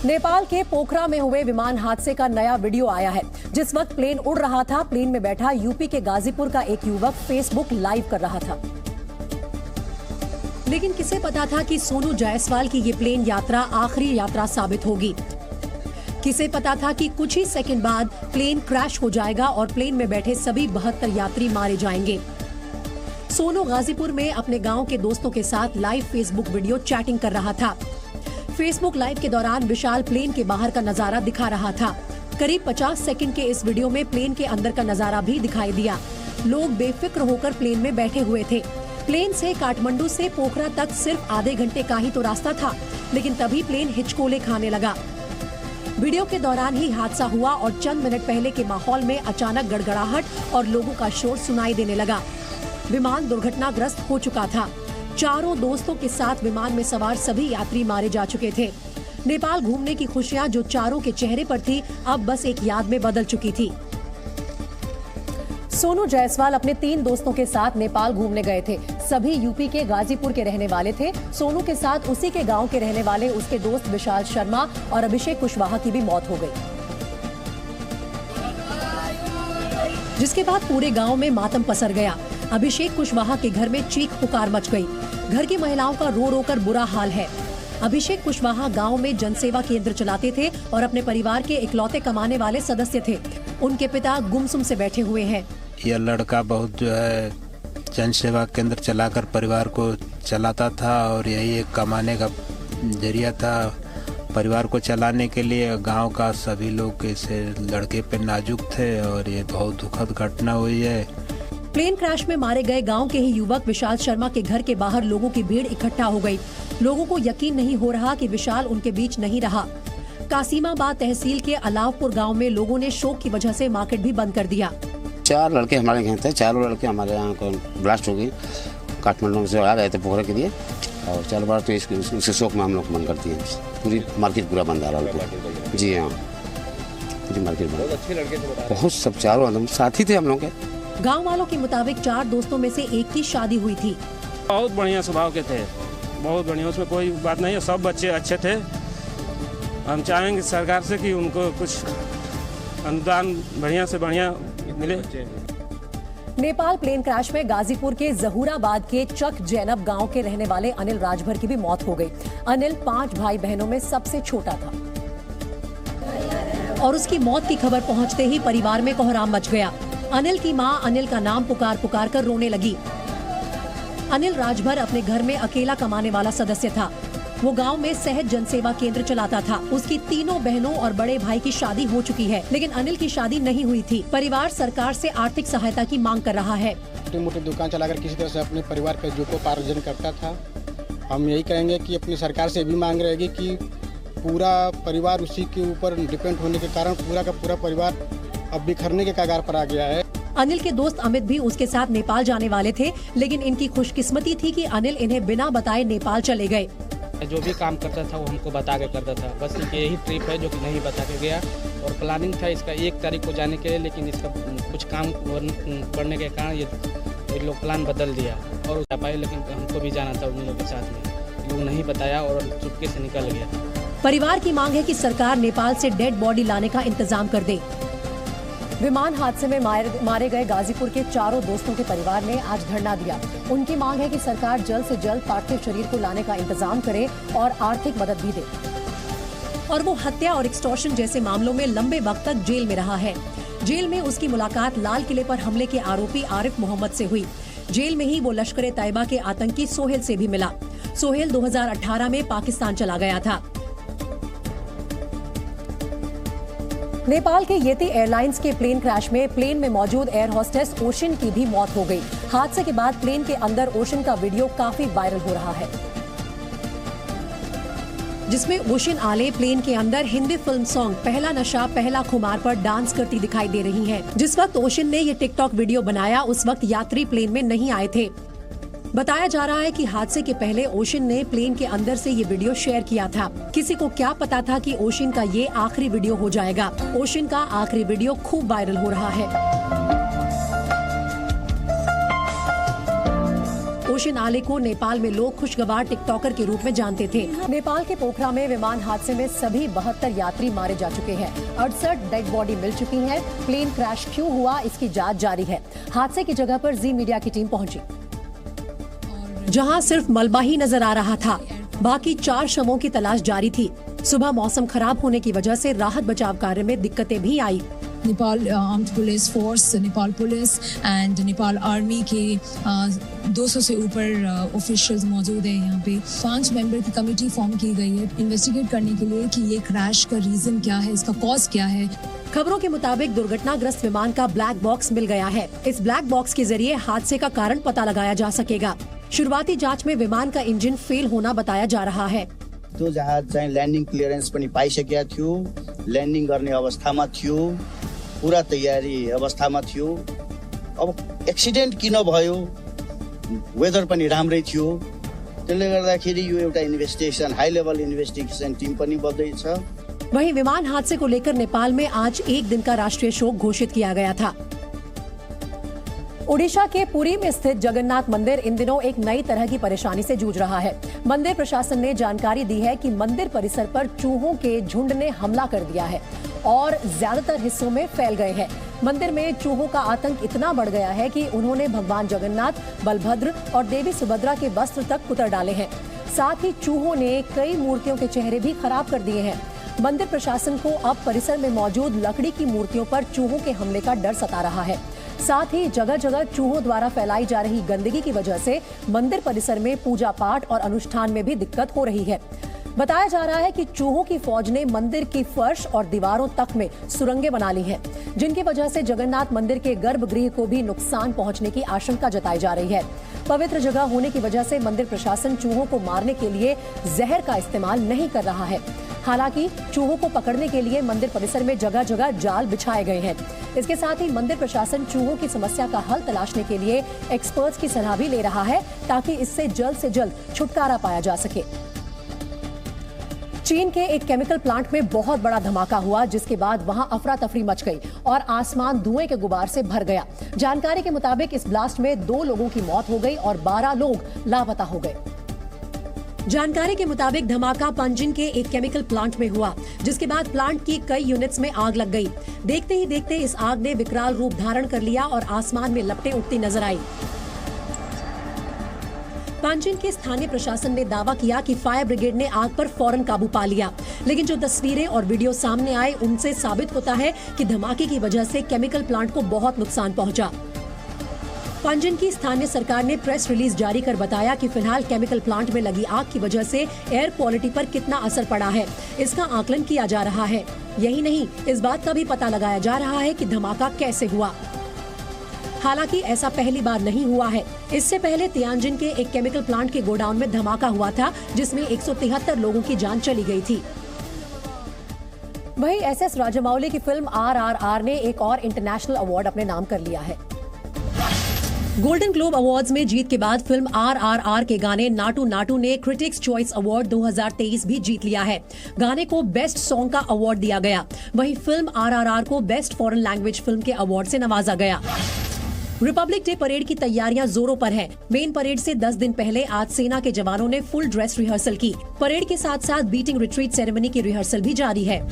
नेपाल के पोखरा में हुए विमान हादसे का नया वीडियो आया है। जिस वक्त प्लेन उड़ रहा था, प्लेन में बैठा यूपी के गाजीपुर का एक युवक फेसबुक लाइव कर रहा था। लेकिन किसे पता था कि सोनू जायसवाल की ये प्लेन यात्रा आखिरी यात्रा साबित होगी। किसे पता था कि कुछ ही सेकंड बाद प्लेन क्रैश हो जाएगा और प्लेन में बैठे सभी 72 यात्री मारे जाएंगे। सोनू गाजीपुर में अपने गांव के दोस्तों के साथ लाइव फेसबुक वीडियो चैटिंग कर रहा था। फेसबुक लाइव के दौरान विशाल प्लेन के बाहर का नजारा दिखा रहा था। करीब 50 सेकंड के इस वीडियो में प्लेन के अंदर का नजारा भी दिखाई दिया। लोग बेफिक्र होकर प्लेन में बैठे हुए थे। प्लेन से काठमांडू से पोखरा तक सिर्फ आधे घंटे का ही तो रास्ता था, लेकिन तभी प्लेन हिचकोले खाने लगा। वीडियो के दौरान ही हादसा हुआ और चंद मिनट पहले के माहौल में अचानक गड़गड़ाहट और लोगों का शोर सुनाई देने लगा। विमान दुर्घटनाग्रस्त हो चुका था। चारों दोस्तों के साथ विमान में सवार सभी यात्री मारे जा चुके थे। नेपाल घूमने की खुशियां जो चारों के चेहरे पर थी, अब बस एक याद में बदल चुकी थी। सोनू जायसवाल अपने 3 दोस्तों के साथ नेपाल घूमने गए थे। सभी यूपी के गाजीपुर के रहने वाले थे। सोनू के साथ उसी के गांव के रहने वाले उसके दोस्त विशाल शर्मा और अभिषेक कुशवाहा की भी मौत हो गई, जिसके बाद पूरे गांव में मातम पसर गया। अभिषेक कुशवाहा के घर में चीख पुकार मच गई। घर की महिलाओं का रो रो कर बुरा हाल है। अभिषेक कुशवाहा गांव में जनसेवा केंद्र चलाते थे और अपने परिवार के इकलौते कमाने वाले सदस्य थे। उनके पिता गुमसुम से बैठे हुए हैं। यह लड़का बहुत जो है जनसेवा केंद्र चलाकर परिवार को चलाता था और यही एक कमाने का जरिया था। परिवार को चलाने के लिए गांव का सभी लोग इसे लड़के पे नाजुक थे और ये बहुत दुखद घटना हुई है। प्लेन क्रैश में मारे गए गांव के ही युवक विशाल शर्मा के घर के बाहर लोगों की भीड़ इकट्ठा हो गई। लोगों को यकीन नहीं हो रहा कि विशाल उनके बीच नहीं रहा। कासिमाबाद तहसील के अलावपुर गांव में लोगों ने शोक की वजह से मार्केट भी बंद कर दिया। 4 लड़के हमारे यहाँ थे। चारों लड़के हमारे यहाँ को ब्लास्ट हो गई। काठमांडू से आ गए थे पोखरा के लिए और 4 बार तो इसके शोक में हम लोग बंद करती है। पूरी मार्केट पूरा बंद आ रहा है। जी हाँ, पूरी मार्केट बंद। अच्छे लड़के थे, बहुत सब चारों साथी थे हम लोग के। गांव वालों के मुताबिक 4 दोस्तों में से एक की शादी हुई थी। बहुत बढ़िया स्वभाव के थे, बहुत बढ़िया, उसमें कोई बात नहीं है। सब बच्चे अच्छे थे। हम चाहेंगे सरकार से कि उनको कुछ अनुदान बढ़िया से बढ़िया मिले। नेपाल प्लेन क्रैश में गाजीपुर के जहूराबाद के चक जैनब गांव के रहने वाले अनिल राजभर की भी मौत हो गई। अनिल 5 भाई बहनों में सबसे छोटा था और उसकी मौत की खबर पहुंचते ही परिवार में कोहराम मच गया। अनिल की मां अनिल का नाम पुकार पुकार कर रोने लगी। अनिल राजभर अपने घर में अकेला कमाने वाला सदस्य था। वो गांव में सहज जनसेवा केंद्र चलाता था। उसकी 3 बहनों और बड़े भाई की शादी हो चुकी है, लेकिन अनिल की शादी नहीं हुई थी। परिवार सरकार से आर्थिक सहायता की मांग कर रहा है। छोटी मोटी दुकान चलाकर किसी तरह से अपने परिवार का जीविकोपार्जन करता था। हम यही कहेंगे कि अपनी सरकार से भी मांग रहेगी कि पूरा परिवार उसी के ऊपर डिपेंड होने के कारण पूरा का पूरा परिवार अब बिखरने के कगार पर आ गया है। अनिल के दोस्त अमित भी उसके साथ नेपाल जाने वाले थे, लेकिन इनकी खुशकिस्मती थी कि अनिल इन्हें बिना बताए नेपाल चले गए। जो भी काम करता था वो हमको बता के करता था। बस यही ट्रिप है जो कि नहीं बता के गया और प्लानिंग था इसका 1 तारीख को जाने के लिए, लेकिन इसका कुछ काम पड़ने के कारण ये लोग प्लान बदल दिया और जा पाए, लेकिन हमको भी जाना था उन लोगों के साथ में। लोग नहीं बताया और चुपके से निकल गया। परिवार की मांग है कि सरकार नेपाल से डेड बॉडी लाने का इंतजाम कर दे। विमान हादसे में मारे गए गाजीपुर के चारों दोस्तों के परिवार ने आज धरना दिया। उनकी मांग है कि सरकार जल्द से जल्द पार्थिव शरीर को लाने का इंतजाम करे और आर्थिक मदद भी दे। और वो हत्या और एक्सटॉर्शन जैसे मामलों में लंबे वक्त तक जेल में रहा है। जेल में उसकी मुलाकात लाल किले पर हमले के आरोपी आरिफ मोहम्मद से हुई। जेल में ही वो लश्कर ए तैयबा के आतंकी सोहेल से भी मिला। सोहेल 2018 में पाकिस्तान चला गया था। नेपाल के येती एयरलाइंस के प्लेन क्रैश में प्लेन में मौजूद एयर होस्टेस ओशिन की भी मौत हो गई। हादसे के बाद प्लेन के अंदर ओशिन का वीडियो काफी वायरल हो रहा है, जिसमें ओशिन आले प्लेन के अंदर हिंदी फिल्म सॉन्ग पहला नशा पहला खुमार पर डांस करती दिखाई दे रही हैं। जिस वक्त ओशिन ने ये टिकटॉक वीडियो बनाया, उस वक्त यात्री प्लेन में नहीं आए थे। बताया जा रहा है कि हादसे के पहले ओशिन ने प्लेन के अंदर से ये वीडियो शेयर किया था। किसी को क्या पता था कि ओशिन का ये आखिरी वीडियो हो जाएगा। ओशिन का आखिरी वीडियो खूब वायरल हो रहा है। उस नाले को नेपाल में लोग खुशगवार टिकटॉकर के रूप में जानते थे। नेपाल के पोखरा में विमान हादसे में सभी 72 यात्री मारे जा चुके हैं। 68 डेड बॉडी मिल चुकी है। प्लेन क्रैश क्यों हुआ, इसकी जांच जारी है। हादसे की जगह पर जी मीडिया की टीम पहुंची, जहां सिर्फ मलबा ही नजर आ रहा था। बाकी 4 शवों की तलाश जारी थी। सुबह मौसम खराब होने की वजह से राहत बचाव कार्य में दिक्कतें भी आई। Nepal armed police force, Nepal police and Nepal army के 200 से ऊपर ऑफिशियल्स मौजूद हैं। यहाँ पे 5 मेंबर की कमेटी फॉर्म की गई है इन्वेस्टिगेट करने के लिए कि ये क्रैश का रीजन क्या है, इसका कॉज क्या है। खबरों के मुताबिक दुर्घटनाग्रस्त विमान का ब्लैक बॉक्स मिल गया है। इस ब्लैक बॉक्स के जरिए हादसे का कारण पता लगाया जा सकेगा। शुरुआती जांच में विमान का इंजन फेल होना बताया जा रहा है। त्यो जहाज चाहिँ ल्यान्डिङ क्लियरेन्स पनि पाइसकेका थियो, ल्यान्डिङ गर्ने अवस्थामा थियो, पूरा तयारी अवस्थामा थियो। अब एक्सिडेन्ट किन भयो, वेदर पनि राम्रै थियो, त्यसले गर्दाखेरि यो एउटा investigation high level investigation team पनि बन्दैछ। वहीं विमान हादसे को लेकर नेपाल में आज 1 दिन का राष्ट्रीय शोक घोषित किया गया था। ओडिशा के पुरी में स्थित जगन्नाथ मंदिर इन दिनों एक नई तरह की परेशानी से जूझ रहा है। मंदिर प्रशासन ने जानकारी दी है कि मंदिर परिसर पर चूहों के झुंड ने हमला कर दिया है और ज्यादातर हिस्सों में फैल गए हैं। मंदिर में चूहों का आतंक इतना बढ़ गया है कि उन्होंने भगवान जगन्नाथ, बलभद्र और देवी सुभद्रा के वस्त्र तक कुतर डाले हैं। साथ ही चूहों ने कई मूर्तियों के चेहरे भी खराब कर दिए हैं। मंदिर प्रशासन को अब परिसर में मौजूद लकड़ी की मूर्तियों पर चूहों के हमले का डर सता रहा है। साथ ही जगह जगह चूहों द्वारा फैलाई जा रही गंदगी की वजह से मंदिर परिसर में पूजा पाठ और अनुष्ठान में भी दिक्कत हो रही है। बताया जा रहा है कि चूहों की फौज ने मंदिर की फर्श और दीवारों तक में सुरंगें बना ली हैं, जिनकी वजह से जगन्नाथ मंदिर के गर्भगृह को भी नुकसान पहुंचने की आशंका जताई जा रही है। पवित्र जगह होने की वजह से मंदिर प्रशासन चूहों को मारने के लिए जहर का इस्तेमाल नहीं कर रहा है। हालांकि चूहों को पकड़ने के लिए मंदिर परिसर में जगह जगह जाल बिछाए गए हैं। इसके साथ ही मंदिर प्रशासन चूहों की समस्या का हल तलाशने के लिए एक्सपर्ट्स की सलाह भी ले रहा है, ताकि इससे जल्द से जल्द छुटकारा पाया जा सके। चीन के एक केमिकल प्लांट में बहुत बड़ा धमाका हुआ, जिसके बाद वहां अफरा तफरी मच गई और आसमान धुएं के गुबार से भर गया। जानकारी के मुताबिक इस ब्लास्ट में 2 लोगों की मौत हो गई और 12 लोग लापता हो गए। जानकारी के मुताबिक धमाका पंजिन के एक केमिकल प्लांट में हुआ, जिसके बाद प्लांट की कई यूनिट्स में आग लग गई। देखते ही देखते इस आग ने विकराल रूप धारण कर लिया और आसमान में लपटें उठती नजर आई। पंजिन के स्थानीय प्रशासन ने दावा किया कि फायर ब्रिगेड ने आग पर फौरन काबू पा लिया, लेकिन जो तस्वीरें और वीडियो सामने आए उनसे साबित होता है कि धमाके की वजह से केमिकल प्लांट को बहुत नुकसान पहुंचा। पंजिन की स्थानीय सरकार ने प्रेस रिलीज जारी कर बताया कि फिलहाल केमिकल प्लांट में लगी आग की वजह से एयर क्वालिटी पर कितना असर पड़ा है, इसका आकलन किया जा रहा है। यही नहीं, इस बात का भी पता लगाया जा रहा है कि धमाका कैसे हुआ। हालांकि ऐसा पहली बार नहीं हुआ है। इससे पहले तियानजिन के एक केमिकल प्लांट के गोडाउन में धमाका हुआ था, जिसमें 173 लोगों की जान चली गई थी। वहीं एसएस राजामौली की फिल्म RRR ने एक और इंटरनेशनल अवार्ड अपने नाम कर लिया है। गोल्डन ग्लोब अवार्ड्स में जीत के बाद फिल्म RRR के गाने नाटू नाटू ने क्रिटिक्स चॉइस अवार्ड 2023 भी जीत लिया है। गाने को बेस्ट सॉन्ग का अवार्ड दिया गया। वहीं फिल्म RRR को बेस्ट फॉरेन लैंग्वेज फिल्म के अवार्ड से नवाजा गया। रिपब्लिक डे परेड की तैयारियां जोरों पर है। मेन परेड से 10 दिन पहले आज सेना के जवानों ने फुल ड्रेस रिहर्सल की। परेड के साथ साथ बीटिंग रिट्रीट सेरेमनी की रिहर्सल भी जारी है।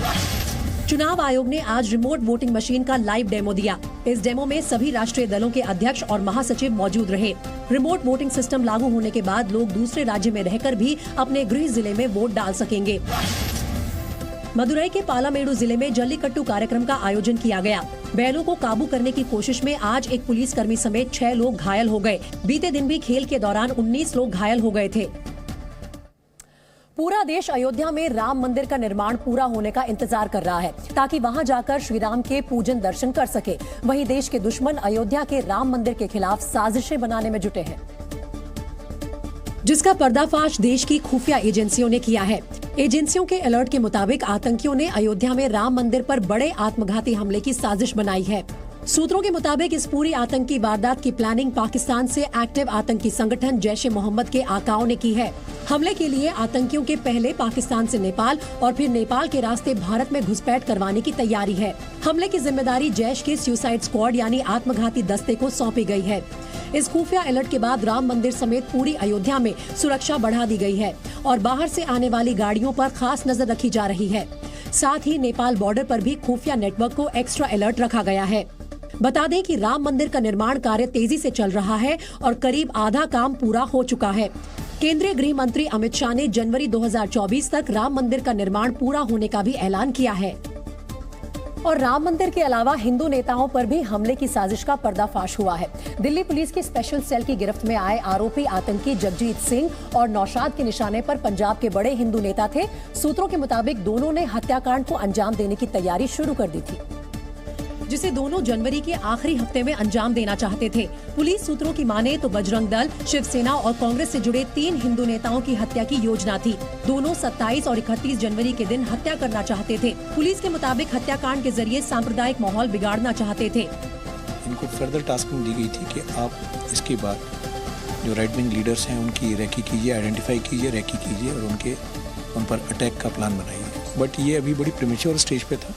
चुनाव आयोग ने आज रिमोट वोटिंग मशीन का लाइव डेमो दिया। इस डेमो में सभी राष्ट्रीय दलों के अध्यक्ष और महासचिव मौजूद रहे। रिमोट वोटिंग सिस्टम लागू होने के बाद लोग दूसरे राज्य में रहकर भी अपने गृह जिले में वोट डाल सकेंगे। मदुरई के पालामेडु जिले में जल्लीकट्टू कार्यक्रम का आयोजन किया गया। बैलों को काबू करने की कोशिश में आज एक पुलिसकर्मी समेत 6 लोग घायल हो गए। बीते दिन भी खेल के दौरान 19 लोग घायल हो गए थे। पूरा देश अयोध्या में राम मंदिर का निर्माण पूरा होने का इंतजार कर रहा है, ताकि वहां जाकर श्री राम के पूजन दर्शन कर सके। वहीं देश के दुश्मन अयोध्या के राम मंदिर के खिलाफ साजिशें बनाने में जुटे हैं, जिसका पर्दाफाश देश की खुफिया एजेंसियों ने किया है। एजेंसियों के अलर्ट के मुताबिक आतंकियों ने अयोध्या में राम मंदिर पर बड़े आत्मघाती हमले की साजिश बनाई है। सूत्रों के मुताबिक इस पूरी आतंकी वारदात की प्लानिंग पाकिस्तान से एक्टिव आतंकी संगठन जैश ए मोहम्मद के आकाओं ने की है। हमले के लिए आतंकियों के पहले पाकिस्तान से नेपाल और फिर नेपाल के रास्ते भारत में घुसपैठ करवाने की तैयारी है। हमले की जिम्मेदारी जैश के सुसाइड स्क्वाड यानी आत्मघाती दस्ते को सौंपी गई है। इस खुफिया अलर्ट के बाद राम मंदिर समेत पूरी अयोध्या में सुरक्षा बढ़ा दी गई है और बाहर से आने वाली गाड़ियों पर खास नजर रखी जा रही है। साथ ही नेपाल बॉर्डर पर भी खुफिया नेटवर्क को एक्स्ट्रा अलर्ट रखा गया है। बता दें कि राम मंदिर का निर्माण कार्य तेजी से चल रहा है और करीब आधा काम पूरा हो चुका है। केंद्रीय गृह मंत्री अमित शाह ने जनवरी 2024 तक राम मंदिर का निर्माण पूरा होने का भी ऐलान किया है। और राम मंदिर के अलावा हिंदू नेताओं पर भी हमले की साजिश का पर्दाफाश हुआ है। दिल्ली पुलिस की स्पेशल सेल की गिरफ्त में आए आरोपी आतंकी जगजीत सिंह और नौशाद के निशाने पर पंजाब के बड़े हिंदू नेता थे। सूत्रों के मुताबिक दोनों ने हत्याकांड को अंजाम देने की तैयारी शुरू कर दी थी, जिसे दोनों जनवरी के आखिरी हफ्ते में अंजाम देना चाहते थे। पुलिस सूत्रों की माने तो बजरंग दल, शिवसेना और कांग्रेस से जुड़े 3 हिंदू नेताओं की हत्या की योजना थी। दोनों 27 और 31 जनवरी के दिन हत्या करना चाहते थे। पुलिस के मुताबिक हत्याकांड के जरिए सांप्रदायिक माहौल बिगाड़ना चाहते थे। इनको फर्दर टास्किंग दी गई थी कि आप इसके बाद जो राइट विंग लीडर्स हैं उनकी रेकी कीजिए, आइडेंटिफाई कीजिए, रेकी कीजिए और उन पर अटैक का प्लान बनाइए। बट ये अभी बड़ी प्रीमेच्योर स्टेज पे था।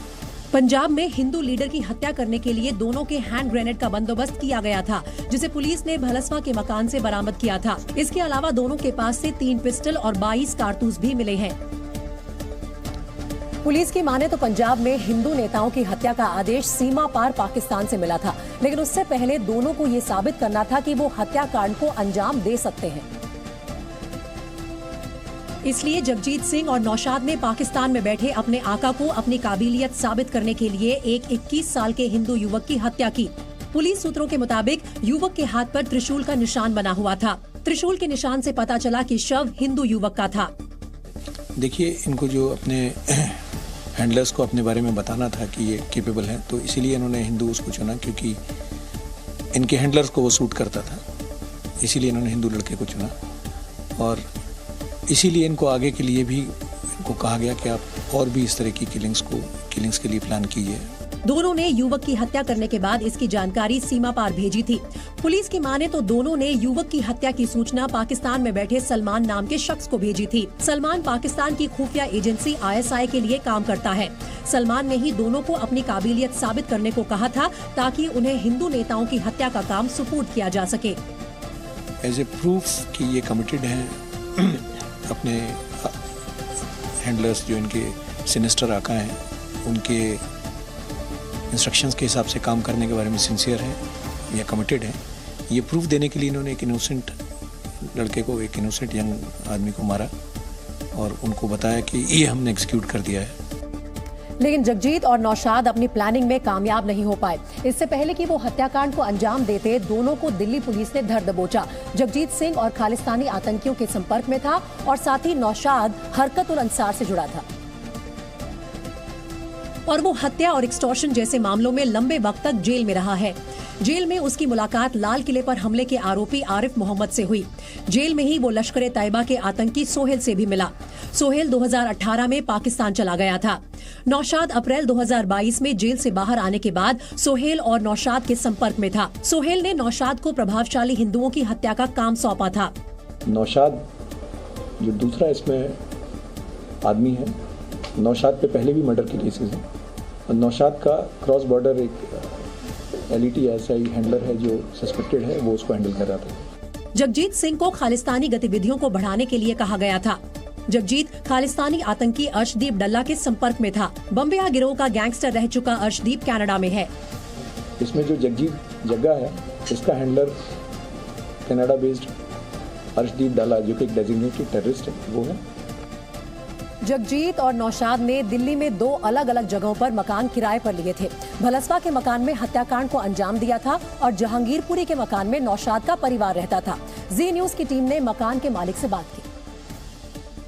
पंजाब में हिंदू लीडर की हत्या करने के लिए दोनों के हैंड ग्रेनेड का बंदोबस्त किया गया था, जिसे पुलिस ने भलसवा के मकान से बरामद किया था। इसके अलावा दोनों के पास से 3 पिस्टल और 22 कारतूस भी मिले हैं। पुलिस की माने तो पंजाब में हिंदू नेताओं की हत्या का आदेश सीमा पार पाकिस्तान से मिला था, लेकिन उससे पहले दोनों को ये साबित करना था कि वो हत्याकांड को अंजाम दे सकते हैं। इसलिए जगजीत सिंह और नौशाद ने पाकिस्तान में बैठे अपने आका को अपनी काबिलियत साबित करने के लिए एक 21 साल के हिंदू युवक की हत्या की। पुलिस सूत्रों के मुताबिक युवक के हाथ पर त्रिशूल का निशान बना हुआ था। त्रिशूल के निशान से पता चला कि शव हिंदू युवक का था। देखिए, इनको जो अपने हैंडलर्स को अपने बारे में बताना था कि ये केपेबल हैं, तो इसीलिए इन्होंने हिंदू उसको चुना, क्योंकि इनके हैंडलर्स को वो सूट करता था। इसीलिए इन्होंने हिंदू लड़के को चुना और इसीलिए इनको आगे के लिए भी इनको कहा गया कि आप और भी इस तरह की किलिंग्स के लिए प्लान कीजिए। दोनों ने युवक की हत्या करने के बाद इसकी जानकारी सीमा पार भेजी थी। पुलिस की माने तो दोनों ने युवक की हत्या की सूचना पाकिस्तान में बैठे सलमान नाम के शख्स को भेजी थी। सलमान पाकिस्तान की खुफिया एजेंसी ISI के लिए काम करता है। सलमान ने ही दोनों को अपनी काबिलियत साबित करने को कहा था, ताकि उन्हें हिंदू नेताओं की हत्या का काम सुपुर्द किया जा सके। एज ए प्रूफ कि ये कमिटेड हैं, अपने हैंडलर्स जो इनके सिनेस्टर आका हैं, उनके इंस्ट्रक्शंस के हिसाब से काम करने के बारे में सिंसियर हैं या कमिटेड हैं, ये प्रूफ देने के लिए इन्होंने एक इनोसेंट लड़के को, एक इनोसेंट यंग आदमी को मारा और उनको बताया कि ये हमने एग्जीक्यूट कर दिया है। लेकिन जगजीत और नौशाद अपनी प्लानिंग में कामयाब नहीं हो पाए। इससे पहले कि वो हत्याकांड को अंजाम देते, दोनों को दिल्ली पुलिस ने धर दबोचा। जगजीत सिंह और खालिस्तानी आतंकियों के संपर्क में था और साथ ही नौशाद हरकत-उल-अंसार से जुड़ा था और वो हत्या और एक्सटॉर्शन जैसे मामलों में लंबे वक्त तक जेल में रहा है। जेल में उसकी मुलाकात लाल किले पर हमले के आरोपी आरिफ मोहम्मद से हुई। जेल में ही वो लश्कर तैयबा के आतंकी सोहेल से भी मिला। सोहेल 2018 में पाकिस्तान चला गया था। नौशाद अप्रैल 2022 में जेल से बाहर आने के बाद सोहेल और नौशाद के संपर्क में था। सोहेल ने नौशाद को प्रभावशाली हिंदुओं की हत्या का काम सौंपा था। नौशाद जो दूसरा इसमें आदमी है, नौशाद पे पहले भी मर्डर के केसेस हैं और नौशाद का क्रॉस बॉर्डर एक LET ISI हैंडलर है जो सस्पेक्टेड है, वो उसको हैंडल कर रहा था। जगजीत सिंह को खालिस्तानी गतिविधियों को बढ़ाने के लिए कहा गया था। जगजीत खालिस्तानी आतंकी अर्शदीप डल्ला के संपर्क में था। बम्बिया गिरोह का गैंगस्टर रह चुका अर्शदीप कनाडा में है। इसमें जो जगजीत जग्गा है, इसका हैंडलर कनाडा बेस्ड अर्शदीप डल्ला, जो कि एक डेजिग्नेटेड टेररिस्ट है, वो है। जगजीत और नौशाद ने दिल्ली में 2 अलग अलग जगहों पर मकान किराए पर लिए थे। भलसवा के मकान में हत्याकांड को अंजाम दिया था और जहांगीरपुरी के मकान में नौशाद का परिवार रहता था। जी न्यूज की टीम ने मकान के मालिक से बात की,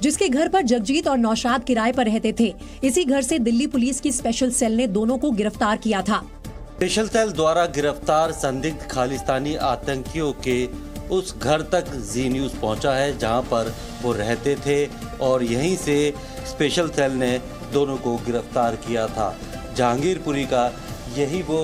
जिसके घर पर जगजीत और नौशाद किराए पर रहते थे। इसी घर से दिल्ली पुलिस की स्पेशल सेल ने दोनों को गिरफ्तार किया था। स्पेशल सेल द्वारा गिरफ्तार संदिग्ध खालिस्तानी आतंकियों के उस घर तक जी न्यूज पहुंचा है जहां पर वो रहते थे और यहीं से स्पेशल सेल ने दोनों को गिरफ्तार किया था। जहांगीरपुरी का यही वो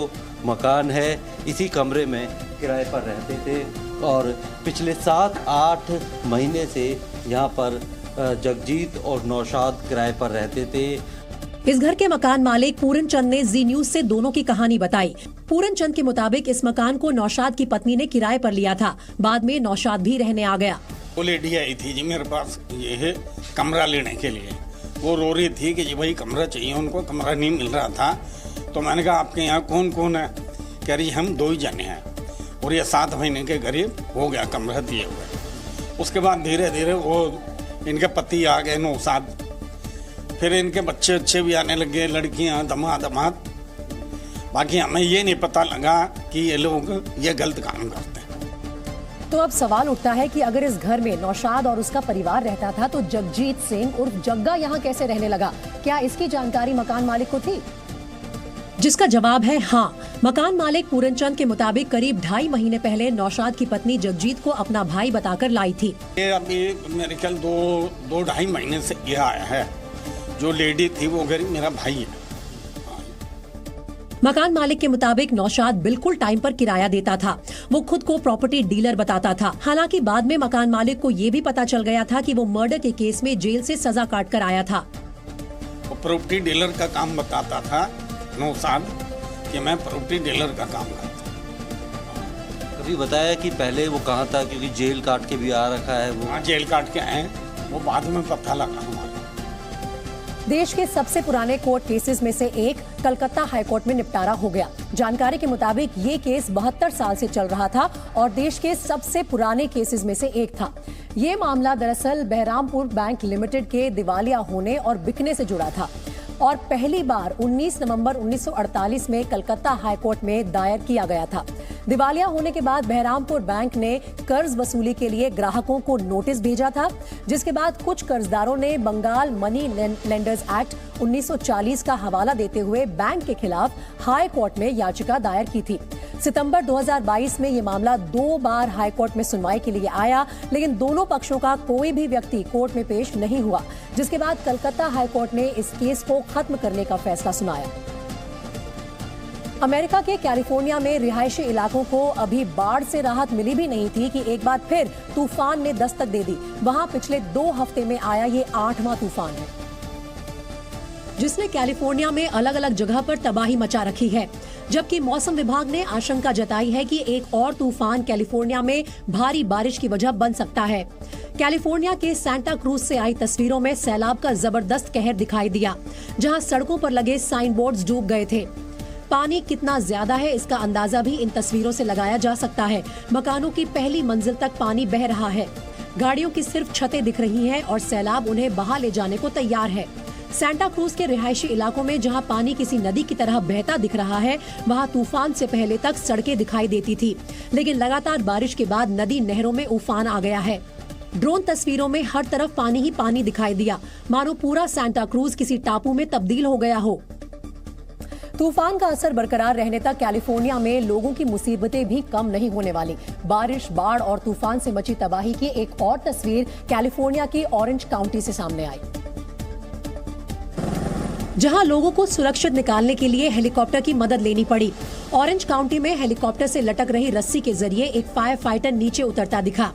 मकान है। इसी कमरे में किराए पर रहते थे और पिछले 7-8 महीने से यहाँ पर जगजीत और नौशाद किराए पर रहते थे। इस घर के मकान मालिक पूरन चंद ने जी न्यूज से दोनों की कहानी बताई। पूरन चंद के मुताबिक इस मकान को नौशाद की पत्नी ने किराए पर लिया था। बाद में नौशाद भी रहने आ गया। वो लेडी आई थी जी मेरे पास ये है कमरा लेने के लिए। वो रो रही थी कि जी भाई कमरा चाहिए, उनको कमरा नहीं मिल रहा था। तो मैंने कहा आपके यहाँ कौन कौन है? कह रही हम 2 ही जने हैं और ये 7 महीने के करीब हो गया कमरा दिए हुए। उसके बाद धीरे धीरे वो इनके पति आ गए नौशाद, फिर इनके बच्चे भी आने लगे, लड़कियां दमाद। बाकी हमें ये नहीं पता लगा कि ये लोग ये गलत काम करते हैं। तो अब सवाल उठता है कि अगर इस घर में नौशाद और उसका परिवार रहता था तो जगजीत सिंह उर्फ जग्गा यहाँ कैसे रहने लगा? क्या इसकी जानकारी मकान मालिक को थी? जिसका जवाब है हाँ। मकान मालिक पूरन चंद के मुताबिक करीब 2.5 महीने पहले नौशाद की पत्नी जगजीत को अपना भाई बताकर लाई थी। ये अभी मेरे ख्याल 2-2.5 महीने से ये आया है। जो लेडी थी वो गरीब मेरा भाई है। मकान मालिक के मुताबिक नौशाद बिल्कुल टाइम पर किराया देता था। वो खुद को प्रॉपर्टी डीलर बताता था। हालांकि बाद में मकान मालिक को ये भी पता चल गया था कि वो मर्डर के केस में जेल से सजा काट कर आया था। वो प्रॉपर्टी डीलर का काम बताता था नौशाद कि मैं प्रॉपर्टी डीलर का काम करता। कभी बताया कि पहले वो कहाँ था, क्योंकि जेल काट के भी आ रखा है वो? हाँ, जेल काट के आए, वो बाद में पता लगा हमारे। देश के सबसे पुराने कोर्ट केसेस में से एक कलकत्ता हाईकोर्ट में निपटारा हो गया। जानकारी के मुताबिक ये केस 72 साल से चल रहा था और देश के सबसे पुराने केसेस में से एक था। ये मामला दरअसल बहरामपुर बैंक लिमिटेड के दिवालिया होने और बिकने से जुड़ा था और पहली बार 19 नवंबर 1948 में कलकत्ता हाईकोर्ट में दायर किया गया था। दिवालिया होने के बाद बहरामपुर बैंक ने कर्ज वसूली के लिए ग्राहकों को नोटिस भेजा था, जिसके बाद कुछ कर्जदारों ने बंगाल मनी लेंडर्स एक्ट 1940 का हवाला देते हुए बैंक के खिलाफ हाई कोर्ट में याचिका दायर की थी। सितंबर 2022 में ये मामला 2 बार हाई कोर्ट में सुनवाई के लिए आया, लेकिन दोनों पक्षों का कोई भी व्यक्ति कोर्ट में पेश नहीं हुआ, जिसके बाद कलकत्ता हाई कोर्ट ने इस केस को खत्म करने का फैसला सुनाया। अमेरिका के कैलिफोर्निया में रिहायशी इलाकों को अभी बाढ़ से राहत मिली भी नहीं थी कि एक बार फिर तूफान ने दस्तक दे दी। वहां पिछले 2 हफ्ते में आया ये 8वां तूफान है, जिसने कैलिफोर्निया में अलग अलग जगह पर तबाही मचा रखी है। जबकि मौसम विभाग ने आशंका जताई है कि एक और तूफान कैलिफोर्निया में भारी बारिश की वजह बन सकता है। कैलिफोर्निया के सांता क्रूज से आई तस्वीरों में सैलाब का जबरदस्त कहर दिखाई दिया, जहां सड़कों पर लगे साइन बोर्ड्स डूब गए थे। पानी कितना ज्यादा है इसका अंदाजा भी इन तस्वीरों से लगाया जा सकता है। मकानों की पहली मंजिल तक पानी बह रहा है। गाड़ियों की सिर्फ छतें दिख रही हैं और सैलाब उन्हें बहा ले जाने को तैयार है। सांता क्रूज के रिहायशी इलाकों में जहां पानी किसी नदी की तरह बहता दिख रहा है, वहां तूफान से पहले तक सड़कें दिखाई देती थी, लेकिन लगातार बारिश के बाद नदी नहरों में उफान आ गया है। ड्रोन तस्वीरों में हर तरफ पानी ही पानी दिखाई दिया, मानो पूरा सांता क्रूज किसी टापू में तब्दील हो गया हो। तूफान का असर बरकरार रहने तक कैलिफोर्निया में लोगों की मुसीबतें भी कम नहीं होने वाली। बारिश, बाढ़ और तूफान से मची तबाही की एक और तस्वीर कैलिफोर्निया की ऑरेंज काउंटी से सामने आई, जहां लोगों को सुरक्षित निकालने के लिए हेलीकॉप्टर की मदद लेनी पड़ी। ऑरेंज काउंटी में हेलीकॉप्टर से लटक रही रस्सी के जरिए एक फायर फाइटर नीचे उतरता दिखा।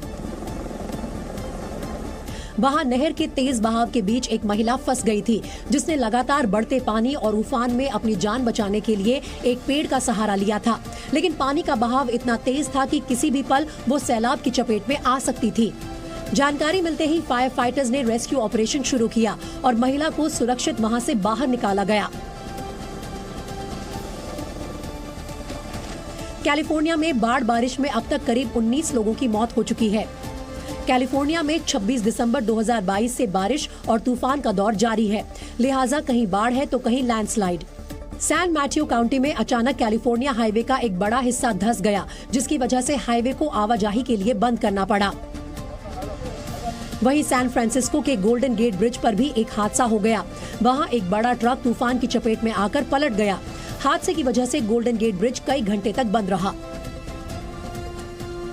वहां नहर के तेज बहाव के बीच एक महिला फंस गई थी, जिसने लगातार बढ़ते पानी और उफान में अपनी जान बचाने के लिए एक पेड़ का सहारा लिया था। लेकिन पानी का बहाव इतना तेज था कि किसी भी पल वो सैलाब की चपेट में आ सकती थी। जानकारी मिलते ही फायर फाइटर्स ने रेस्क्यू ऑपरेशन शुरू किया और महिला को सुरक्षित वहां से बाहर निकाला गया। कैलिफोर्निया में बाढ़ बारिश में अब तक करीब 19 लोगों की मौत हो चुकी है। कैलिफोर्निया में 26 दिसंबर 2022 से बारिश और तूफान का दौर जारी है, लिहाजा कहीं बाढ़ है तो कहीं लैंडस्लाइड। सैन मैथ्यू काउंटी में अचानक कैलिफोर्निया हाईवे का एक बड़ा हिस्सा धंस गया, जिसकी वजह से हाईवे को आवाजाही के लिए बंद करना पड़ा। वहीं सैन फ्रांसिस्को के गोल्डन गेट ब्रिज पर भी एक हादसा हो गया। वहां एक बड़ा ट्रक तूफान की चपेट में आकर पलट गया। हादसे की वजह से गोल्डन गेट ब्रिज कई घंटे तक बंद रहा।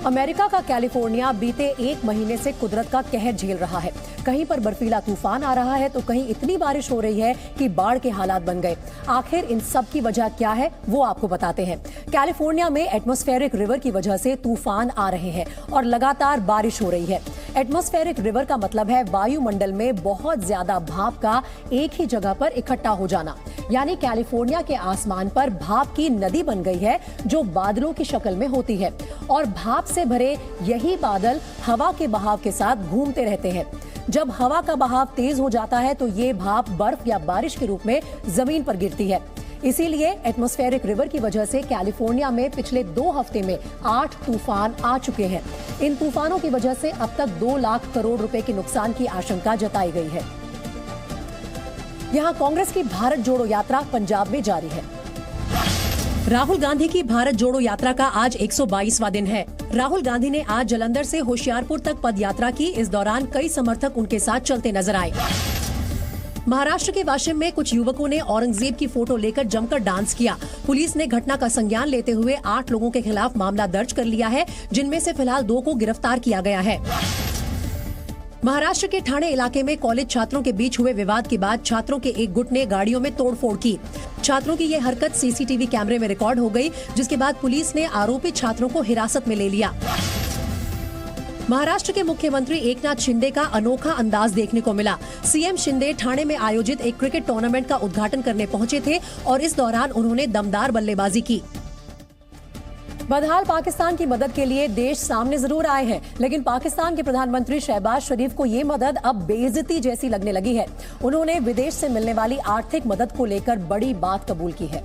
अमेरिका का कैलिफोर्निया बीते 1 महीने से कुदरत का कहर झेल रहा है। कहीं पर बर्फीला तूफान आ रहा है तो कहीं इतनी बारिश हो रही है कि बाढ़ के हालात बन गए। आखिर इन सब की वजह क्या है वो आपको बताते हैं। कैलिफोर्निया में एटमॉस्फेरिक रिवर की वजह से तूफान आ रहे हैं और लगातार बारिश हो रही है। एटमॉस्फेरिक रिवर का मतलब है वायुमंडल में बहुत ज्यादा भाप का एक ही जगह पर इकट्ठा हो जाना, यानी कैलिफोर्निया के आसमान पर भाप की नदी बन गई है जो बादलों की शक्ल में होती है और भाप से भरे यही बादल हवा के बहाव के साथ घूमते रहते हैं। जब हवा का बहाव तेज हो जाता है तो ये भाप बर्फ या बारिश के रूप में जमीन पर गिरती है। इसीलिए एटमॉस्फेरिक रिवर की वजह से कैलिफोर्निया में पिछले 2 हफ्ते में 8 तूफान आ चुके हैं। इन तूफानों की वजह से अब तक 2 लाख करोड़ रुपए के नुकसान की आशंका जताई गई है। यहां कांग्रेस की भारत जोड़ो यात्रा पंजाब में जारी है। राहुल गांधी की भारत जोड़ो यात्रा का आज 122वां दिन है। राहुल गांधी ने आज जालंधर से होशियारपुर तक पद यात्रा की। इस दौरान कई समर्थक उनके साथ चलते नजर आए। महाराष्ट्र के वाशिम में कुछ युवकों ने औरंगजेब की फोटो लेकर जमकर डांस किया। पुलिस ने घटना का संज्ञान लेते हुए 8 लोगों के खिलाफ मामला दर्ज कर लिया है, जिनमें से फिलहाल 2 को गिरफ्तार किया गया है। महाराष्ट्र के ठाणे इलाके में कॉलेज छात्रों के बीच हुए विवाद के बाद छात्रों के एक गुट ने गाड़ियों में तोड़फोड़ की। छात्रों की ये हरकत सीसीटीवी कैमरे में रिकॉर्ड हो गई, जिसके बाद पुलिस ने आरोपित छात्रों को हिरासत में ले लिया। महाराष्ट्र के मुख्यमंत्री एकनाथ शिंदे का अनोखा अंदाज देखने को मिला। सीएम शिंदे ठाणे में आयोजित एक क्रिकेट टूर्नामेंट का उद्घाटन करने पहुंचे थे और इस दौरान उन्होंने दमदार बल्लेबाजी की। बदहाल पाकिस्तान की मदद के लिए देश सामने जरूर आए हैं, लेकिन पाकिस्तान के प्रधानमंत्री शहबाज शरीफ को ये मदद अब बेइज्जती जैसी लगने लगी है। उन्होंने विदेश से मिलने वाली आर्थिक मदद को लेकर बड़ी बात कबूल की है।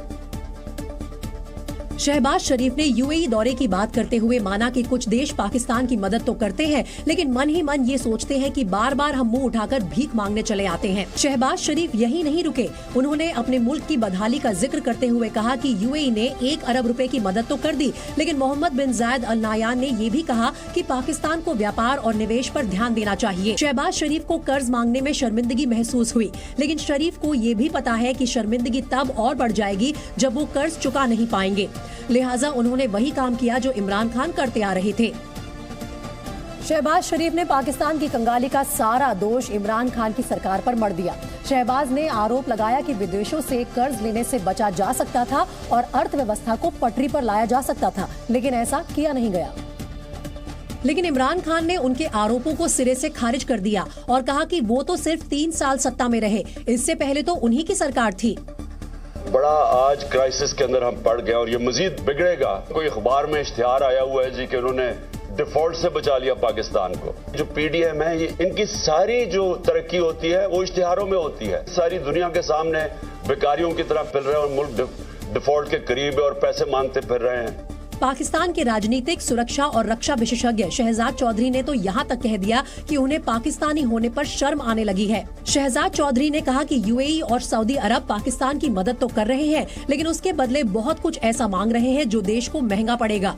शहबाज शरीफ ने यूएई दौरे की बात करते हुए माना कि कुछ देश पाकिस्तान की मदद तो करते हैं, लेकिन मन ही मन ये सोचते हैं कि बार बार हम मुंह उठाकर भीख मांगने चले आते हैं। शहबाज शरीफ यही नहीं रुके, उन्होंने अपने मुल्क की बदहाली का जिक्र करते हुए कहा कि यूएई ने 1 अरब रुपए की मदद तो कर दी, लेकिन मोहम्मद बिन जायद अल नायान ने ये भी कहा कि पाकिस्तान को व्यापार और निवेश पर ध्यान देना चाहिए। शहबाज शरीफ को कर्ज मांगने में शर्मिंदगी महसूस हुई, लेकिन शरीफ को ये भी पता है कि शर्मिंदगी तब और बढ़ जाएगी जब वो कर्ज चुका नहीं पाएंगे। लिहाजा उन्होंने वही काम किया जो इमरान खान करते आ रहे थे। शहबाज शरीफ ने पाकिस्तान की कंगाली का सारा दोष इमरान खान की सरकार पर मढ़ दिया। शहबाज ने आरोप लगाया कि विदेशों से कर्ज लेने से बचा जा सकता था और अर्थव्यवस्था को पटरी पर लाया जा सकता था, लेकिन ऐसा किया नहीं गया। लेकिन इमरान खान ने उनके आरोपों को सिरे से खारिज कर दिया और कहा कि वो तो सिर्फ 3 साल सत्ता में रहे, इससे पहले तो उन्हीं की सरकार थी। बड़ा आज क्राइसिस के अंदर हम पड़ गए और ये मजीद बिगड़ेगा। कोई अखबार में इश्तिहार आया हुआ है जी कि उन्होंने डिफॉल्ट से बचा लिया पाकिस्तान को। जो पीडीएम है, ये इनकी सारी जो तरक्की होती है वो इश्तिहारों में होती है। सारी दुनिया के सामने बेकारियों की तरह फिर रहे हैं और मुल्क डिफॉल्ट के करीब है और पैसे मांगते फिर रहे हैं। पाकिस्तान के राजनीतिक, सुरक्षा और रक्षा विशेषज्ञ शहजाद चौधरी ने तो यहाँ तक कह दिया कि उन्हें पाकिस्तानी होने पर शर्म आने लगी है। शहजाद चौधरी ने कहा कि यूएई और सऊदी अरब पाकिस्तान की मदद तो कर रहे हैं, लेकिन उसके बदले बहुत कुछ ऐसा मांग रहे हैं जो देश को महंगा पड़ेगा।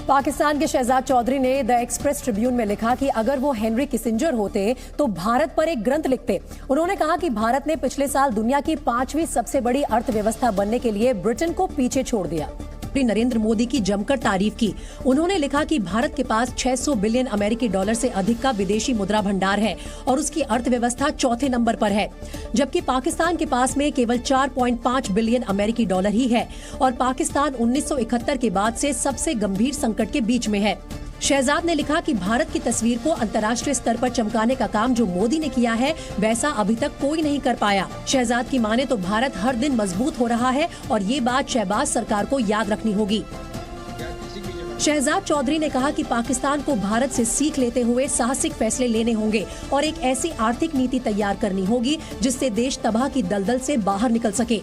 पाकिस्तान के शहजाद चौधरी ने द एक्सप्रेस ट्रिब्यून में लिखा कि अगर वो हेनरी किसिंजर होते तो भारत पर एक ग्रंथ लिखते। उन्होंने कहा कि भारत ने पिछले साल दुनिया की 5वीं सबसे बड़ी अर्थव्यवस्था बनने के लिए ब्रिटेन को पीछे छोड़ दिया। नरेंद्र मोदी की जमकर तारीफ की। उन्होंने लिखा कि भारत के पास 600 बिलियन अमेरिकी डॉलर से अधिक का विदेशी मुद्रा भंडार है और उसकी अर्थव्यवस्था 4थे नंबर पर है, जबकि पाकिस्तान के पास में केवल 4.5 बिलियन अमेरिकी डॉलर ही है और पाकिस्तान 1971 के बाद से सबसे गंभीर संकट के बीच में है। शहजाद ने लिखा कि भारत की तस्वीर को अंतर्राष्ट्रीय स्तर पर चमकाने का काम जो मोदी ने किया है, वैसा अभी तक कोई नहीं कर पाया। शहजाद की माने तो भारत हर दिन मजबूत हो रहा है और ये बात शहबाज सरकार को याद रखनी होगी। शहजाद चौधरी ने कहा कि पाकिस्तान को भारत से सीख लेते हुए साहसिक फैसले लेने होंगे और एक ऐसी आर्थिक नीति तैयार करनी होगी जिससे देश तबाह की दलदल से बाहर निकल सके।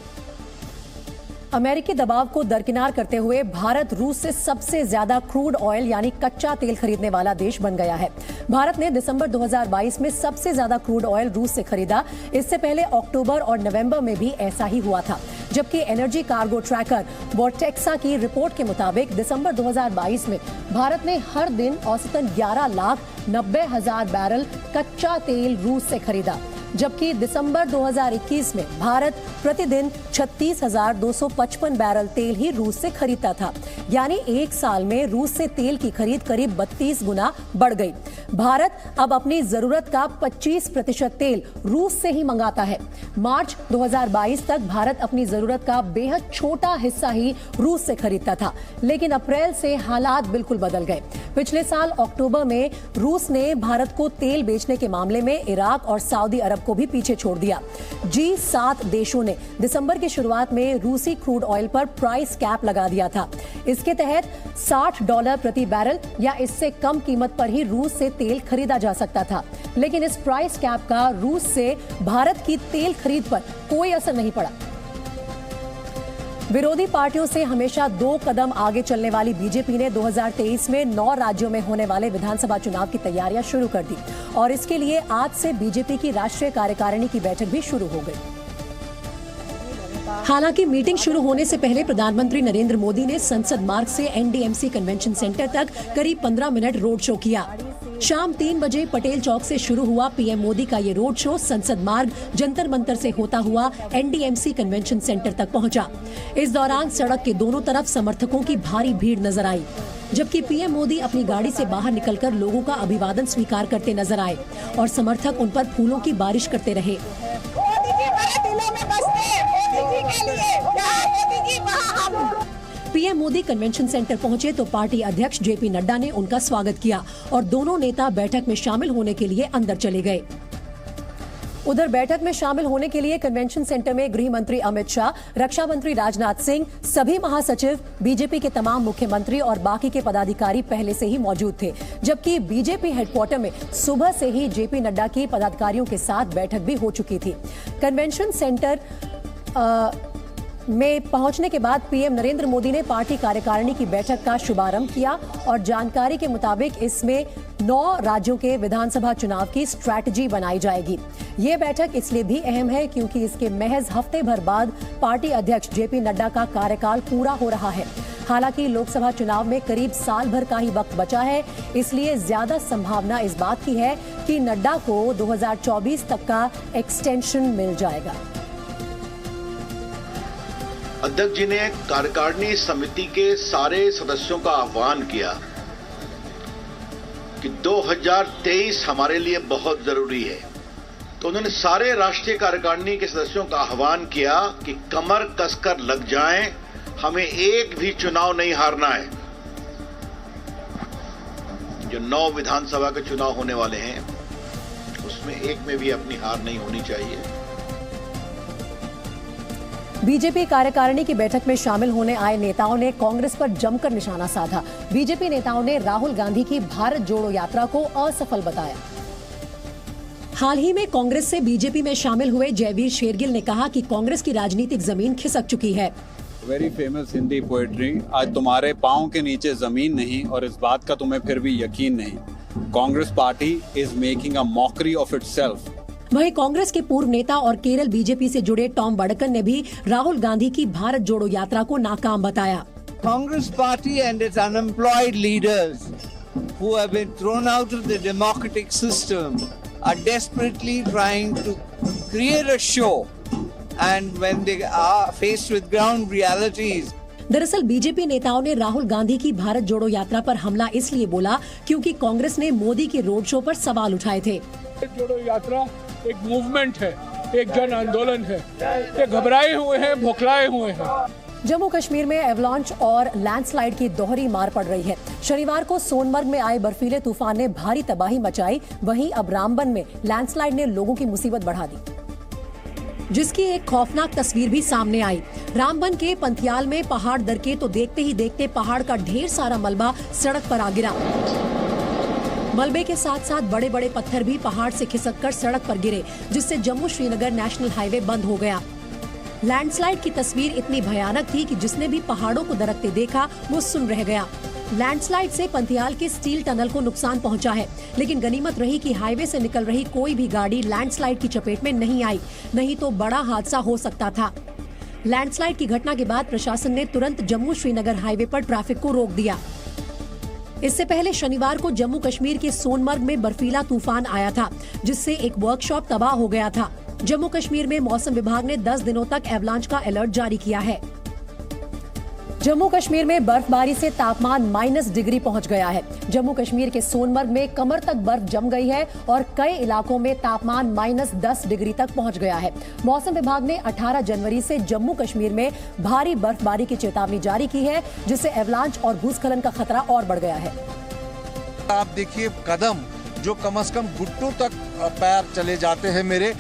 अमेरिकी दबाव को दरकिनार करते हुए भारत रूस से सबसे ज्यादा क्रूड ऑयल यानी कच्चा तेल खरीदने वाला देश बन गया है। भारत ने दिसंबर 2022 में सबसे ज्यादा क्रूड ऑयल रूस से खरीदा। इससे पहले अक्टूबर और नवंबर में भी ऐसा ही हुआ था, जबकि एनर्जी कार्गो ट्रैकर वोर्टेक्सा की रिपोर्ट के मुताबिक दिसंबर 2022 में भारत ने हर दिन औसतन 11,90,000 बैरल कच्चा तेल रूस से खरीदा। जबकि दिसंबर 2021 में भारत प्रतिदिन 36,255 बैरल तेल ही रूस से खरीदता था। यानी एक साल में रूस से तेल की खरीद करीब 32 गुना बढ़ गई। भारत अब अपनी जरूरत का 25% तेल रूस से ही मंगाता है। मार्च 2022 तक भारत अपनी जरूरत का बेहद छोटा हिस्सा ही रूस से खरीदता था, लेकिन अप्रैल से हालात बिल्कुल बदल गए। पिछले साल अक्टूबर में रूस ने भारत को तेल बेचने के मामले में इराक और सऊदी अरब को भी पीछे छोड़ दिया। G7 देशों ने दिसंबर की शुरुआत में रूसी क्रूड ऑयल पर प्राइस कैप लगा दिया था। इसके तहत $60 प्रति बैरल या इससे कम कीमत पर ही रूस से तेल खरीदा जा सकता था, लेकिन इस प्राइस कैप का रूस से भारत की तेल खरीद पर कोई असर नहीं पड़ा। विरोधी पार्टियों से हमेशा 2 कदम आगे चलने वाली बीजेपी ने 2023 में 9 राज्यों में होने वाले विधानसभा चुनाव की तैयारियां शुरू कर दी और इसके लिए आज से बीजेपी की राष्ट्रीय कार्यकारिणी की बैठक भी शुरू हो गई। हालांकि मीटिंग शुरू होने से पहले प्रधानमंत्री नरेंद्र मोदी ने संसद मार्ग से एनडीएमसी कन्वेंशन सेंटर तक करीब 15 मिनट रोड शो किया। शाम 3 बजे पटेल चौक से शुरू हुआ पीएम मोदी का ये रोड शो संसद मार्ग जंतर मंतर से होता हुआ एनडीएमसी कन्वेंशन सेंटर तक पहुंचा। इस दौरान सड़क के दोनों तरफ समर्थकों की भारी भीड़ नजर आई, जबकि पीएम मोदी अपनी गाड़ी से बाहर निकलकर लोगों का अभिवादन स्वीकार करते नजर आए और समर्थक उन पर फूलों की बारिश करते रहे। पीएम मोदी कन्वेंशन सेंटर पहुंचे तो पार्टी अध्यक्ष जेपी नड्डा ने उनका स्वागत किया और दोनों नेता बैठक में शामिल होने के लिए अंदर चले गए। उधर बैठक में शामिल होने के लिए कन्वेंशन सेंटर में गृह मंत्री अमित शाह, रक्षा मंत्री राजनाथ सिंह, सभी महासचिव, बीजेपी के तमाम मुख्यमंत्री और बाकी के पदाधिकारी पहले से ही मौजूद थे, जबकि बीजेपी हेडक्वार्टर में सुबह से ही जेपी नड्डा की पदाधिकारियों के साथ बैठक भी हो चुकी थी। कन्वेंशन सेंटर में पहुंचने के बाद पीएम नरेंद्र मोदी ने पार्टी कार्यकारिणी की बैठक का शुभारंभ किया और जानकारी के मुताबिक इसमें 9 राज्यों के विधानसभा चुनाव की स्ट्रैटेजी बनाई जाएगी। ये बैठक इसलिए भी अहम है क्योंकि इसके महज हफ्ते भर बाद पार्टी अध्यक्ष जेपी नड्डा का कार्यकाल पूरा हो रहा है। हालांकि लोकसभा चुनाव में करीब साल भर का ही वक्त बचा है, इसलिए ज्यादा संभावना इस बात की है कि नड्डा को 2024 तक का एक्सटेंशन मिल जाएगा। अध्यक्ष जी ने कार्यकारिणी समिति के सारे सदस्यों का आह्वान किया कि 2023 हमारे लिए बहुत जरूरी है, तो उन्होंने सारे राष्ट्रीय कार्यकारिणी के सदस्यों का आह्वान किया कि कमर कसकर लग जाएं, हमें एक भी चुनाव नहीं हारना है। जो 9 विधानसभा के चुनाव होने वाले हैं उसमें एक में भी अपनी हार नहीं होनी चाहिए। बीजेपी कार्यकारिणी की बैठक में शामिल होने आए नेताओं ने कांग्रेस पर जमकर निशाना साधा। बीजेपी नेताओं ने राहुल गांधी की भारत जोड़ो यात्रा को असफल बताया। हाल ही में कांग्रेस से बीजेपी में शामिल हुए जयवीर शेरगिल ने कहा कि कांग्रेस की राजनीतिक जमीन खिसक चुकी है। वेरी फेमस हिंदी पोएट्री, आज तुम्हारे पांव के नीचे जमीन नहीं और इस बात का तुम्हें फिर भी यकीन नहीं। Congress party is making a mockery of itself. वहीं कांग्रेस के पूर्व नेता और केरल बीजेपी से जुड़े टॉम बड़कन ने भी राहुल गांधी की भारत जोड़ो यात्रा को नाकाम बताया। Congress party and its unemployed leaders who have been thrown out of the democratic system are desperately trying to create a show and when they are faced with ground realities. दरअसल बीजेपी नेताओं ने राहुल गांधी की भारत जोड़ो यात्रा पर हमला इसलिए बोला क्योंकि कांग्रेस ने मोदी के रोड शो पर सवाल उठाए थे। जोड़ो यात्रा एक मूवमेंट है, एक जन आंदोलन है, ये घबराए हुए हैं, भोखलाए हुए हैं। जम्मू कश्मीर में एवलांच और लैंडस्लाइड की दोहरी मार पड़ रही है। शनिवार को सोनमर्ग में आए बर्फीले तूफान ने भारी तबाही मचाई, वहीं अब रामबन में लैंडस्लाइड ने लोगों की मुसीबत बढ़ा दी, जिसकी एक खौफनाक तस्वीर भी सामने आई। रामबन के पंथियाल में पहाड़ दरके तो देखते ही देखते पहाड़ का ढेर सारा मलबा सड़क पर आ गिरा। मलबे के साथ साथ बड़े बड़े पत्थर भी पहाड़ से खिसककर सड़क पर गिरे, जिससे जम्मू श्रीनगर नेशनल हाईवे बंद हो गया। लैंडस्लाइड की तस्वीर इतनी भयानक थी कि जिसने भी पहाड़ों को दरकते देखा वो सुन रह गया। लैंडस्लाइड से पंथियाल के स्टील टनल को नुकसान पहुंचा है, लेकिन गनीमत रही कि हाईवे से निकल रही कोई भी गाड़ी लैंडस्लाइड की चपेट में नहीं आई, नहीं तो बड़ा हादसा हो सकता था। लैंडस्लाइड की घटना के बाद प्रशासन ने तुरंत जम्मू श्रीनगर हाईवे पर ट्रैफिक को रोक दिया। इससे पहले शनिवार को जम्मू कश्मीर के सोनमर्ग में बर्फीला तूफान आया था, जिससे एक वर्कशॉप तबाह हो गया था। जम्मू कश्मीर में मौसम विभाग ने 10 दिनों तक एवलांच का अलर्ट जारी किया है। जम्मू कश्मीर में बर्फबारी से तापमान -डिग्री पहुंच गया है। जम्मू कश्मीर के सोनमर्ग में कमर तक बर्फ जम गई है और कई इलाकों में तापमान -10 डिग्री तक पहुंच गया है। मौसम विभाग ने 18 जनवरी से जम्मू कश्मीर में भारी बर्फबारी की चेतावनी जारी की है, जिससे एवलांच और भूस्खलन का खतरा और बढ़ गया है। आप देखिए कदम जो कम से कम घुटनों तक पैर चले जाते हैं मेरे,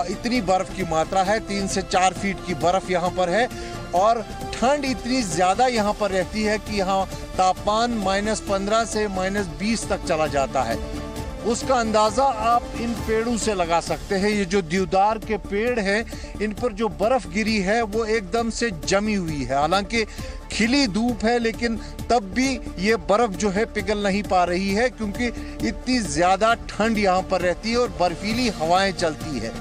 इतनी बर्फ की मात्रा है। 3 से 4 फीट की बर्फ यहाँ पर है और ठंड इतनी ज्यादा यहाँ पर रहती है कि यहाँ तापमान -15 से -20 तक चला जाता है। उसका अंदाजा आप इन पेड़ों से लगा सकते हैं। ये जो देवदार के पेड़ हैं, इन पर जो बर्फ गिरी है वो एकदम से जमी हुई है। हालांकि खिली धूप है, लेकिन तब भी ये बर्फ जो है पिघल नहीं पा रही है, क्योंकि इतनी ज्यादा ठंड यहाँ पर रहती है और बर्फीली हवाएं चलती है।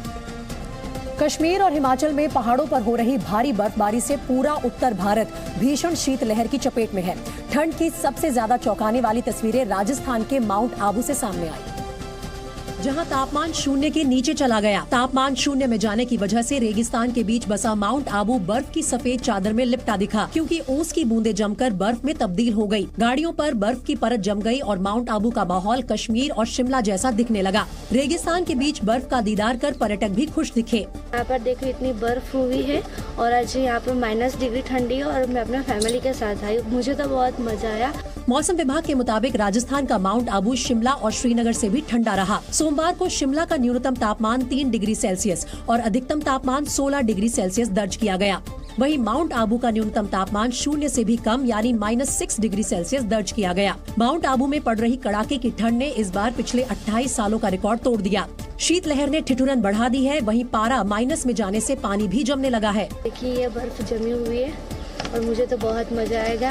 कश्मीर और हिमाचल में पहाड़ों पर हो रही भारी बर्फबारी से पूरा उत्तर भारत भीषण शीतलहर की चपेट में है। ठंड की सबसे ज्यादा चौंकाने वाली तस्वीरें राजस्थान के माउंट आबू से सामने आई, जहां तापमान 0 के नीचे चला गया। तापमान 0 में जाने की वजह से रेगिस्तान के बीच बसा माउंट आबू बर्फ की सफेद चादर में लिपटा दिखा, क्योंकि ओस की बूंदें जमकर बर्फ में तब्दील हो गई। गाड़ियों पर बर्फ की परत जम गई और माउंट आबू का माहौल कश्मीर और शिमला जैसा दिखने लगा। रेगिस्तान के बीच बर्फ का दीदार कर पर्यटक भी खुश दिखे। यहाँ पर देखो इतनी बर्फ हुई है और आज यहाँ पर -डिग्री ठंडी है और मैं अपना फैमिली के साथ आई। मुझे तो बहुत मजा आया। मौसम विभाग के मुताबिक राजस्थान का माउंट आबू शिमला और श्रीनगर से भी ठंडा रहा। सोमवार को शिमला का न्यूनतम तापमान 3 डिग्री सेल्सियस और अधिकतम तापमान 16 डिग्री सेल्सियस दर्ज किया गया। वहीं माउंट आबू का न्यूनतम तापमान 0 से भी कम यानी -6 डिग्री सेल्सियस दर्ज किया गया। माउंट आबू में पड़ रही कड़ाके की ठंड ने इस बार पिछले 28 सालों का रिकॉर्ड तोड़ दिया। शीतलहर ने ठिठुरन बढ़ा दी है, वहीं पारा माइनस में जाने से पानी भी जमने लगा है। देखिए ये बर्फ जमी हुई है और मुझे तो बहुत मजा आएगा।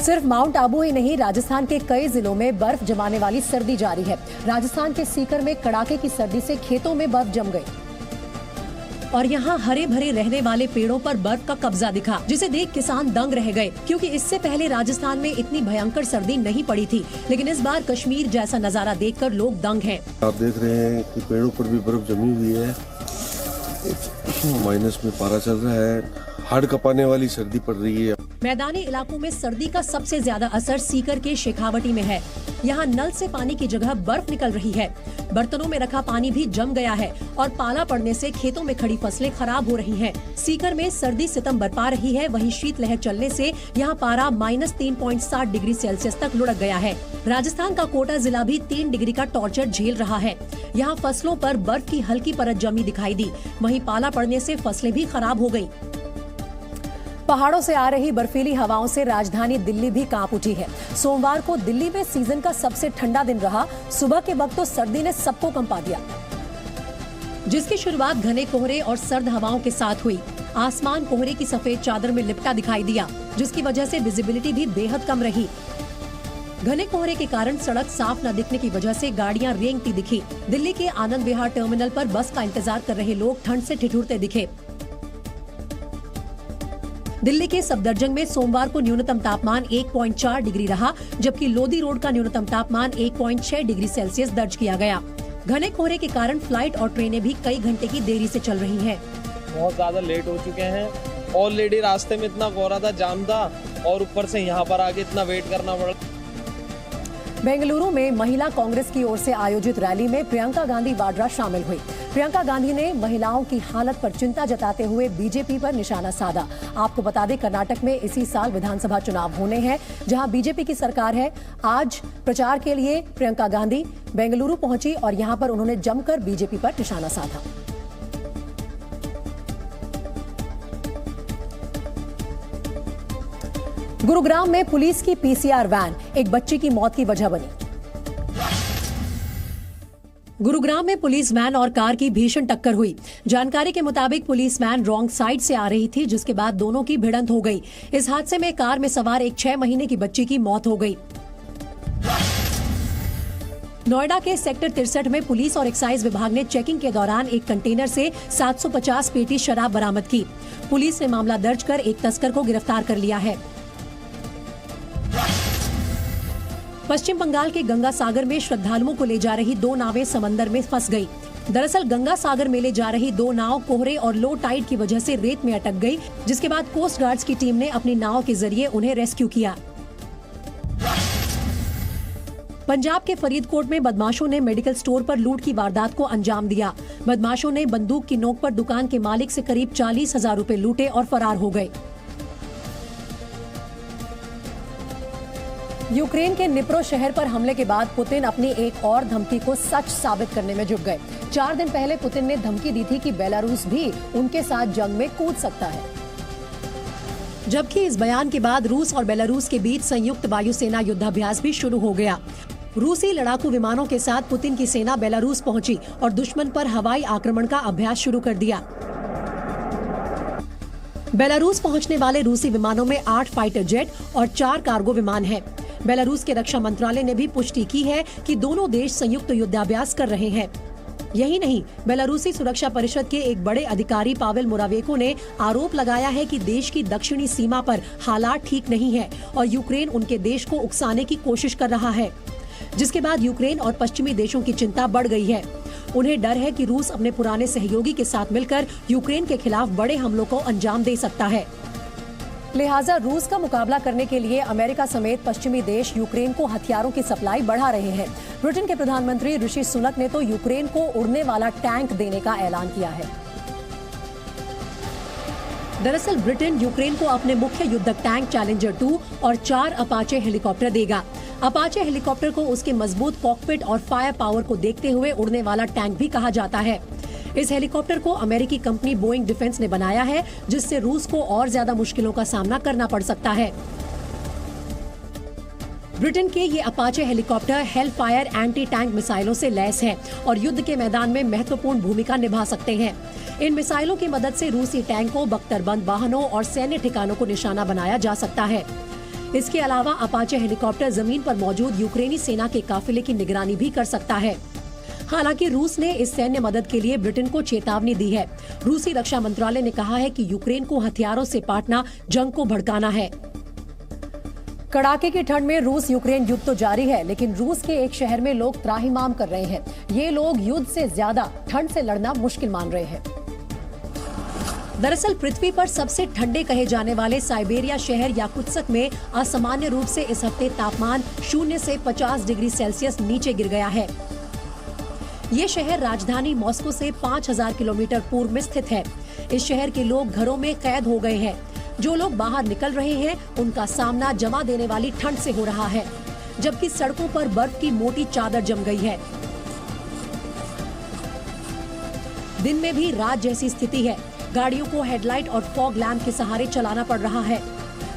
सिर्फ माउंट आबू ही नहीं, राजस्थान के कई जिलों में बर्फ जमाने वाली सर्दी जारी है। राजस्थान के सीकर में कड़ाके की सर्दी से खेतों में बर्फ जम गई और यहाँ हरे भरे रहने वाले पेड़ों पर बर्फ का कब्जा दिखा, जिसे देख किसान दंग रह गए, क्योंकि इससे पहले राजस्थान में इतनी भयंकर सर्दी नहीं पड़ी थी। लेकिन इस बार कश्मीर जैसा नजारा देखकर लोग दंग हैं। आप देख रहे हैं कि पेड़ों पर भी बर्फ जमी हुई है, माइनस में पारा चल रहा है, हाड़ कपाने वाली सर्दी पड़ रही है। मैदानी इलाकों में सर्दी का सबसे ज्यादा असर सीकर के शेखावटी में है। यहाँ नल से पानी की जगह बर्फ निकल रही है। बर्तनों में रखा पानी भी जम गया है और पाला पड़ने से खेतों में खड़ी फसलें खराब हो रही हैं। सीकर में सर्दी सितम बरपा रही है, वहीं शीतलहर चलने से यहाँ पारा -3.7 डिग्री सेल्सियस तक लुढ़क गया है। राजस्थान का कोटा जिला भी 3 डिग्री का टॉर्चर झेल रहा है। यहाँ फसलों पर बर्फ की हल्की परत जमी दिखाई दी, वहीं पाला पड़ने से फसलें भी खराब हो गयी। पहाड़ों से आ रही बर्फीली हवाओं से राजधानी दिल्ली भी कांप उठी है। सोमवार को दिल्ली में सीजन का सबसे ठंडा दिन रहा। सुबह के वक्त तो सर्दी ने सबको कंपा दिया, जिसकी शुरुआत घने कोहरे और सर्द हवाओं के साथ हुई। आसमान कोहरे की सफेद चादर में लिपटा दिखाई दिया, जिसकी वजह से विजिबिलिटी भी बेहद कम रही। घने कोहरे के कारण सड़क साफ न दिखने की वजह से गाड़ियां रेंगती दिखी। दिल्ली के आनंद विहार टर्मिनल पर बस का इंतजार कर रहे लोग ठंड से ठिठुरते दिखे। दिल्ली के सफदरजंग में सोमवार को न्यूनतम तापमान 1.4 डिग्री रहा, जबकि लोधी रोड का न्यूनतम तापमान 1.6 डिग्री सेल्सियस दर्ज किया गया। घने कोहरे के कारण फ्लाइट और ट्रेनें भी कई घंटे की देरी से चल रही हैं। बहुत ज्यादा लेट हो चुके हैं। ऑलरेडी रास्ते में इतना कोहरा था, जाम था और ऊपर से यहाँ पर आके इतना वेट करना पड़ा। बेंगलुरु में महिला कांग्रेस की ओर से आयोजित रैली में प्रियंका गांधी वाड्रा शामिल हुई। प्रियंका गांधी ने महिलाओं की हालत पर चिंता जताते हुए बीजेपी पर निशाना साधा। आपको बता दें, कर्नाटक में इसी साल विधानसभा चुनाव होने हैं, जहां बीजेपी की सरकार है। आज प्रचार के लिए प्रियंका गांधी बेंगलुरु पहुंची और यहां पर उन्होंने जमकर बीजेपी पर निशाना साधा। गुरुग्राम में पुलिस की पीसीआर वैन एक बच्ची की मौत की वजह बनी। गुरुग्राम में पुलिस वैन और कार की भीषण टक्कर हुई। जानकारी के मुताबिक पुलिस वैन रॉन्ग साइड से आ रही थी, जिसके बाद दोनों की भिड़ंत हो गई। इस हादसे में कार में सवार एक 6 महीने की बच्ची की मौत हो गई। नोएडा के सेक्टर 63 में पुलिस और एक्साइज विभाग ने चेकिंग के दौरान एक कंटेनर से 750 पेटी शराब बरामद की। पुलिस ने मामला दर्ज कर एक तस्कर को गिरफ्तार कर लिया है। पश्चिम बंगाल के गंगा सागर में श्रद्धालुओं को ले जा रही 2 नावें समंदर में फंस गई। दरअसल गंगा सागर में ले जा रही 2 नाव कोहरे और लो टाइड की वजह से रेत में अटक गई, जिसके बाद कोस्ट गार्ड्स की टीम ने अपनी नाव के जरिए उन्हें रेस्क्यू किया। पंजाब के फरीदकोट में बदमाशों ने मेडिकल स्टोर पर लूट की वारदात को अंजाम दिया। बदमाशों ने बंदूक की नोक पर दुकान के मालिक से करीब 40,000 रुपए लूटे और फरार हो गए। यूक्रेन के निप्रो शहर पर हमले के बाद पुतिन अपनी एक और धमकी को सच साबित करने में जुट गए। 4 दिन पहले पुतिन ने धमकी दी थी कि बेलारूस भी उनके साथ जंग में कूद सकता है, जबकि इस बयान के बाद रूस और बेलारूस के बीच संयुक्त वायुसेना युद्धाभ्यास भी शुरू हो गया। रूसी लड़ाकू विमानों के साथ पुतिन की सेना बेलारूस पहुंची और दुश्मन पर हवाई आक्रमण का अभ्यास शुरू कर दिया। बेलारूस पहुंचने वाले रूसी विमानों में 8 फाइटर जेट और 4 कार्गो विमान हैं। बेलारूस के रक्षा मंत्रालय ने भी पुष्टि की है कि दोनों देश संयुक्त युद्धाभ्यास कर रहे हैं। यही नहीं, बेलारूसी सुरक्षा परिषद के एक बड़े अधिकारी पावेल मोरावेको ने आरोप लगाया है कि देश की दक्षिणी सीमा पर हालात ठीक नहीं है और यूक्रेन उनके देश को उकसाने की कोशिश कर रहा है, जिसके बाद यूक्रेन और पश्चिमी देशों की चिंता बढ़ गई है। उन्हें डर है कि रूस अपने पुराने सहयोगी के साथ मिलकर यूक्रेन के खिलाफ बड़े हमलों को अंजाम दे सकता है। लिहाजा रूस का मुकाबला करने के लिए अमेरिका समेत पश्चिमी देश यूक्रेन को हथियारों की सप्लाई बढ़ा रहे हैं। ब्रिटेन के प्रधानमंत्री ऋषि सुनक ने तो यूक्रेन को उड़ने वाला टैंक देने का ऐलान किया है। दरअसल ब्रिटेन यूक्रेन को अपने मुख्य युद्धक टैंक चैलेंजर 2 और 4 अपाचे हेलीकॉप्टर देगा। अपाचे हेलीकॉप्टर को उसके मजबूत कॉकपिट और फायर पावर को देखते हुए उड़ने वाला टैंक भी कहा जाता है। इस हेलीकॉप्टर को अमेरिकी कंपनी बोइंग डिफेंस ने बनाया है, जिससे रूस को और ज्यादा मुश्किलों का सामना करना पड़ सकता है। ब्रिटेन के ये Apache helicopter Hellfire anti tank मिसाइलों से लैस हैं और युद्ध के मैदान में महत्वपूर्ण भूमिका निभा सकते हैं। इन मिसाइलों की मदद से रूसी टैंकों, बख्तरबंद वाहनों और सैन्य ठिकानों को निशाना बनाया जा सकता है। इसके अलावा अपाचे हेलीकॉप्टर जमीन पर मौजूद यूक्रेनी सेना के काफिले की निगरानी भी कर सकता है। हालांकि रूस ने इस सैन्य मदद के लिए ब्रिटेन को चेतावनी दी है। रूसी रक्षा मंत्रालय ने कहा है कि यूक्रेन को हथियारों से पाटना जंग को भड़काना है। कड़ाके की ठंड में रूस यूक्रेन युद्ध तो जारी है, लेकिन रूस के एक शहर में लोग त्राहिमाम कर रहे हैं। ये लोग युद्ध से ज्यादा ठंड से लड़ना मुश्किल मान रहे हैं। दरअसल पृथ्वी पर सबसे ठंडे कहे जाने वाले साइबेरिया शहर याकुत्स्क में असामान्य रूप से इस हफ्ते तापमान 0 से 50 डिग्री सेल्सियस नीचे गिर गया है। ये शहर राजधानी मॉस्को से 5000 किलोमीटर पूर्व में स्थित है। इस शहर के लोग घरों में कैद हो गए हैं। जो लोग बाहर निकल रहे हैं उनका सामना जमा देने वाली ठंड से हो रहा है, जबकि सड़कों पर बर्फ की मोटी चादर जम गई है। दिन में भी रात जैसी स्थिति है। गाड़ियों को हेडलाइट और फॉग लैंप के सहारे चलाना पड़ रहा है।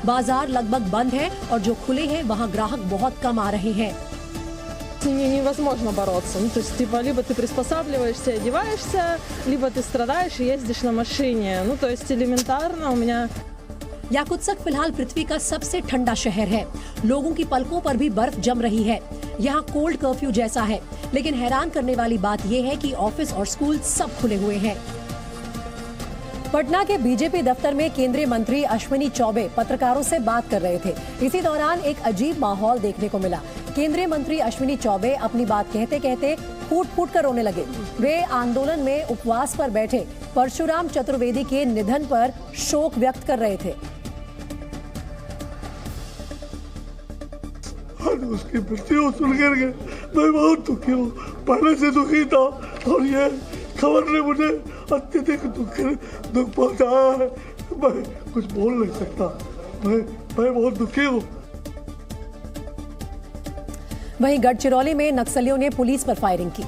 बाजार लगभग बंद है और जो खुले हैं वहाँ ग्राहक बहुत कम आ रहे हैं। С ними невозможно бороться. Ну, то есть, типа, либо ты приспосабливаешься, одеваешься, либо ты страдаешь и ездишь на машине. Ну, то есть, элементарно у меня... याकुत्स्क फिलहाल पृथ्वी का सबसे ठंडा शहर है। लोगों की पलकों पर भी बर्फ जम रही है। यहाँ कोल्ड कर्फ्यू जैसा है, लेकिन हैरान करने वाली बात यह है कि ऑफिस और स्कूल सब खुले हुए हैं। पटना के बीजेपी दफ्तर में केंद्रीय मंत्री अश्विनी चौबे पत्रकारों से बात कर रहे थे। इसी दौरान एक अजीब माहौल देखने को मिला। केंद्रीय मंत्री अश्विनी चौबे अपनी बात कहते कहते फूट फूट कर रोने लगे। वे आंदोलन में उपवास पर बैठे परशुराम चतुर्वेदी के निधन पर शोक व्यक्त कर रहे थे। उसकी मृत्यु सुनकर के मैं बहुत दुखी हूँ। पहले से दुखी था और ये खबर ने मुझे अत्यधिक दुख पहुँचाया है। मैं कुछ बोल नहीं सकता। मैं बहुत दुखी हूँ। वहीं गढ़चिरौली में नक्सलियों ने पुलिस पर फायरिंग की।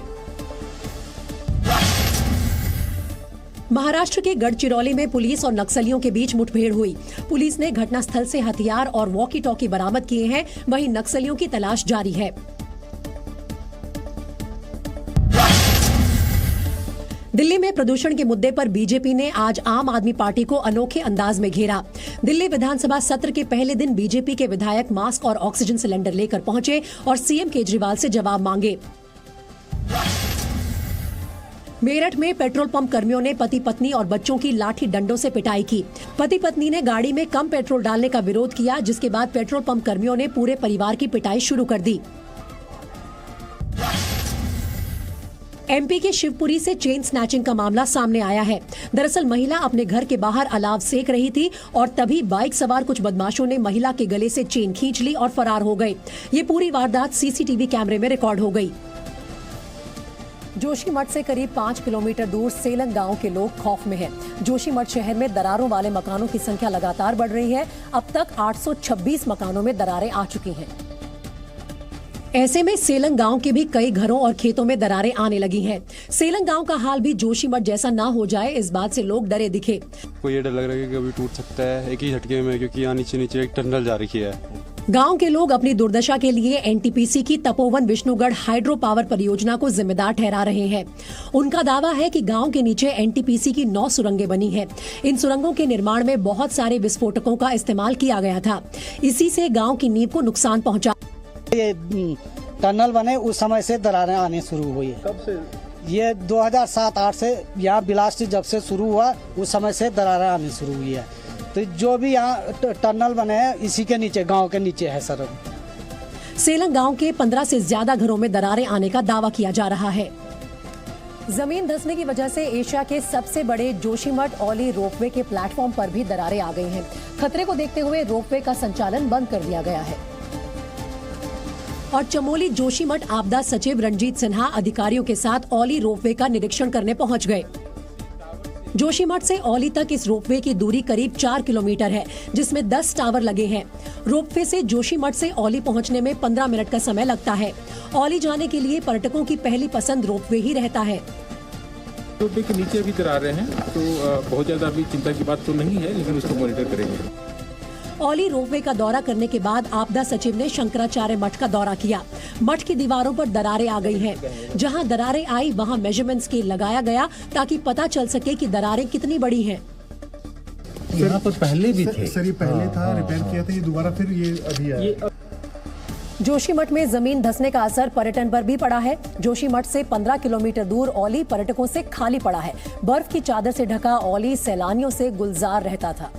महाराष्ट्र के गढ़चिरौली में पुलिस और नक्सलियों के बीच मुठभेड़ हुई। पुलिस ने घटनास्थल से हथियार और वॉकी टॉकी बरामद किए हैं। वहीं नक्सलियों की तलाश जारी है। दिल्ली में प्रदूषण के मुद्दे पर बीजेपी ने आज आम आदमी पार्टी को अनोखे अंदाज में घेरा। दिल्ली विधानसभा सत्र के पहले दिन बीजेपी के विधायक मास्क और ऑक्सीजन सिलेंडर लेकर पहुंचे और सीएम केजरीवाल से जवाब मांगे। मेरठ में पेट्रोल पंप कर्मियों ने पति पत्नी और बच्चों की लाठी डंडों से पिटाई की। पति पत्नी ने गाड़ी में कम पेट्रोल डालने का विरोध किया, जिसके बाद पेट्रोल पंप कर्मियों ने पूरे परिवार की पिटाई शुरू कर दी। एमपी के शिवपुरी से चेन स्नैचिंग का मामला सामने आया है। दरअसल महिला अपने घर के बाहर अलाव सेक रही थी और तभी बाइक सवार कुछ बदमाशों ने महिला के गले से चेन खींच ली और फरार हो गए। ये पूरी वारदात सीसीटीवी कैमरे में रिकॉर्ड हो गई। जोशीमठ से करीब 5 किलोमीटर दूर सेलंग गांव के लोग खौफ में हैं। जोशीमठ शहर में दरारों वाले मकानों की संख्या लगातार बढ़ रही है। अब तक 826 मकानों में दरारें आ चुकी हैं। ऐसे में सेलंग गांव के भी कई घरों और खेतों में दरारें आने लगी हैं। सेलंग गांव का हाल भी जोशीमठ जैसा ना हो जाए, इस बात से लोग डरे दिखे। कोई ये डर लग रहा है कि कभी टूट सकता है एक ही झटके में, क्योंकि यहाँ नीचे नीचे एक टनल जा रही है। गांव के लोग अपनी दुर्दशा के लिए एनटीपीसी की तपोवन विष्णुगढ़ हाइड्रो पावर परियोजना को जिम्मेदार ठहरा रहे हैं। उनका दावा है कि गांव के नीचे एनटीपीसी की 9 सुरंगें बनी हैं। इन सुरंगों के निर्माण में बहुत सारे विस्फोटकों का इस्तेमाल किया गया था। इसी से गांव की नींव को नुकसान पहुंचा। ये टनल बने उस समय से दरारें आने शुरू हुई है। कब से? ये 2007-8 से यहाँ ब्लास्ट जब से शुरू हुआ उस समय से दरारें आने शुरू हुई है। तो जो भी यहाँ टनल बने हैं इसी के नीचे, गांव के नीचे है सर। सेलंग गांव के 15 से ज्यादा घरों में दरारें आने का दावा किया जा रहा है। जमीन धंसने की वजह से एशिया के सबसे बड़े जोशीमठ औली रोपवे के प्लेटफॉर्म पर भी दरारें आ गई हैं। खतरे को देखते हुए रोपवे का संचालन बंद कर दिया गया है। और चमोली जोशीमठ आपदा सचिव रंजीत सिन्हा अधिकारियों के साथ औली रोपवे का निरीक्षण करने पहुंच गए। जोशीमठ से औली तक इस रोपवे की दूरी करीब 4 किलोमीटर है, जिसमें 10 टावर लगे हैं। रोपवे से जोशीमठ से औली पहुंचने में 15 मिनट का समय लगता है। औली जाने के लिए पर्यटकों की पहली पसंद रोपवे ही रहता है। रोपवे के नीचे अभी दरारें हैं, तो बहुत ज्यादा अभी चिंता की बात तो नहीं है, लेकिन उसको मॉनिटर करेंगे। औली रोपवे का दौरा करने के बाद आपदा सचिव ने शंकराचार्य मठ का दौरा किया। मठ की दीवारों पर दरारें आ गई हैं। जहां दरारें आई वहां मेजरमेंट स्केल लगाया गया ताकि पता चल सके कि दरारें कितनी बड़ी हैं। यहाँ तो पहले भी थे सर, ये पहले था, रिपेयर किया था, ये दोबारा फिर ये अभी आया। जोशीमठ में जमीन धंसने का असर पर्यटन पर भी पड़ा है। जोशीमठ से 15 किलोमीटर दूर औली पर्यटकों से खाली पड़ा है। बर्फ की चादर से ढका औली सैलानियों से गुलजार रहता था,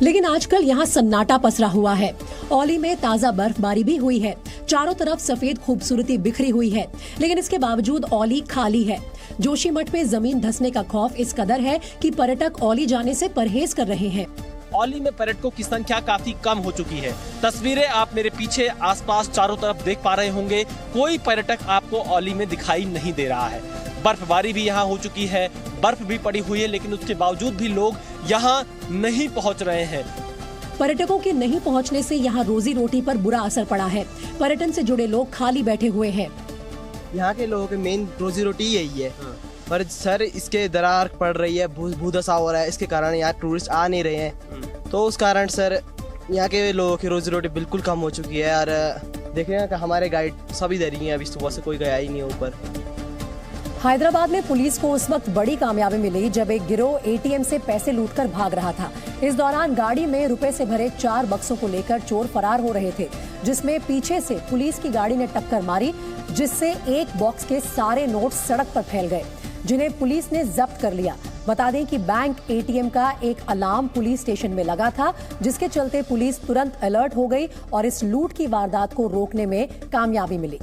लेकिन आजकल यहाँ सन्नाटा पसरा हुआ है। औली में ताजा बर्फबारी भी हुई है। चारों तरफ सफेद खूबसूरती बिखरी हुई है, लेकिन इसके बावजूद औली खाली है। जोशीमठ में जमीन धंसने का खौफ इस कदर है कि पर्यटक औली जाने से परहेज कर रहे हैं। औली में पर्यटकों की संख्या काफी कम हो चुकी है। तस्वीरें आप मेरे पीछे आसपास चारों तरफ देख पा रहे होंगे। कोई पर्यटक आपको औली में दिखाई नहीं दे रहा है। बर्फबारी भी यहाँ हो चुकी है, बर्फ भी पड़ी हुई है, लेकिन उसके बावजूद भी लोग यहाँ नहीं पहुँच रहे हैं। पर्यटकों के नहीं पहुँचने से यहाँ रोजी रोटी पर बुरा असर पड़ा है। पर्यटन से जुड़े लोग खाली बैठे हुए हैं। यहाँ के लोगों की मेन रोजी रोटी यही है, पर सर इसके दरार पड़ रही है, भूदशा हो रहा है, इसके कारण यहाँ टूरिस्ट आ नहीं रहे हैं। तो उस कारण सर यहाँ के लोगों की रोजी रोटी बिल्कुल कम हो चुकी है। और देखिए कि हमारे गाइड सभी इधर ही हैं, अभी सुबह से कोई गया ही नहीं ऊपर। हैदराबाद में पुलिस को उस वक्त बड़ी कामयाबी मिली जब एक गिरोह एटीएम से पैसे लूटकर भाग रहा था। इस दौरान गाड़ी में रुपए से भरे 4 बक्सों को लेकर चोर फरार हो रहे थे, जिसमें पीछे से पुलिस की गाड़ी ने टक्कर मारी, जिससे एक बॉक्स के सारे नोट सड़क पर फैल गए, जिन्हें पुलिस ने जब्त कर लिया। बता दें कि बैंक एटीएम का एक अलार्म पुलिस स्टेशन में लगा था, जिसके चलते पुलिस तुरंत अलर्ट हो गई और इस लूट की वारदात को रोकने में कामयाबी मिली।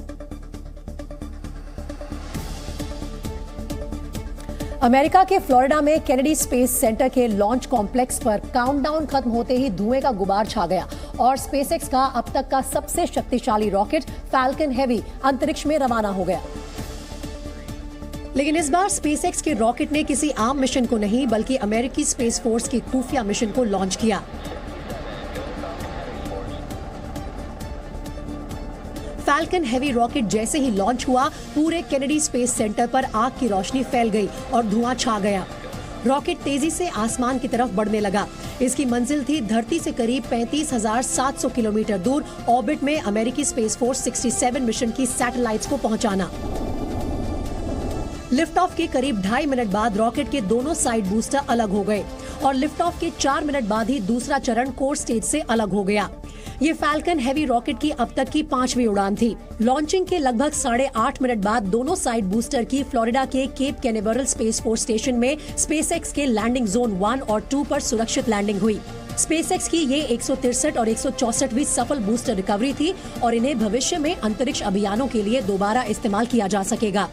अमेरिका के फ्लोरिडा में केनेडी स्पेस सेंटर के लॉन्च कॉम्प्लेक्स पर काउंटडाउन खत्म होते ही धुएं का गुबार छा गया और स्पेसएक्स का अब तक का सबसे शक्तिशाली रॉकेट फैल्कन हेवी अंतरिक्ष में रवाना हो गया। लेकिन इस बार स्पेसएक्स के रॉकेट ने किसी आम मिशन को नहीं बल्कि अमेरिकी स्पेस फोर्स के खुफिया मिशन को लॉन्च किया। फैल्कन हेवी रॉकेट जैसे ही लॉन्च हुआ, पूरे केनेडी स्पेस सेंटर पर आग की रोशनी फैल गई और धुआं छा गया। रॉकेट तेजी से आसमान की तरफ बढ़ने लगा। इसकी मंजिल थी धरती से करीब 35,700 किलोमीटर दूर ऑर्बिट में अमेरिकी स्पेस फोर्स 67 मिशन की सैटेलाइट्स को पहुंचाना। लिफ्ट ऑफ के करीब 2.5 मिनट बाद रॉकेट के दोनों साइड बूस्टर अलग हो गए और लिफ्ट ऑफ के 4 मिनट बाद ही दूसरा चरण कोर स्टेज से अलग हो गया। ये फैल्कन हेवी रॉकेट की अब तक की 5वीं उड़ान थी। लॉन्चिंग के लगभग 8.5 मिनट बाद दोनों साइड बूस्टर की फ्लोरिडा के Cape Canaveral space force station में स्पेसएक्स के लैंडिंग जोन 1 और 2 पर सुरक्षित लैंडिंग हुई। स्पेसएक्स की ये 163 और 164वीं सफल बूस्टर रिकवरी थी और इन्हें भविष्य में अंतरिक्ष अभियानों के लिए दोबारा इस्तेमाल किया जा सकेगा।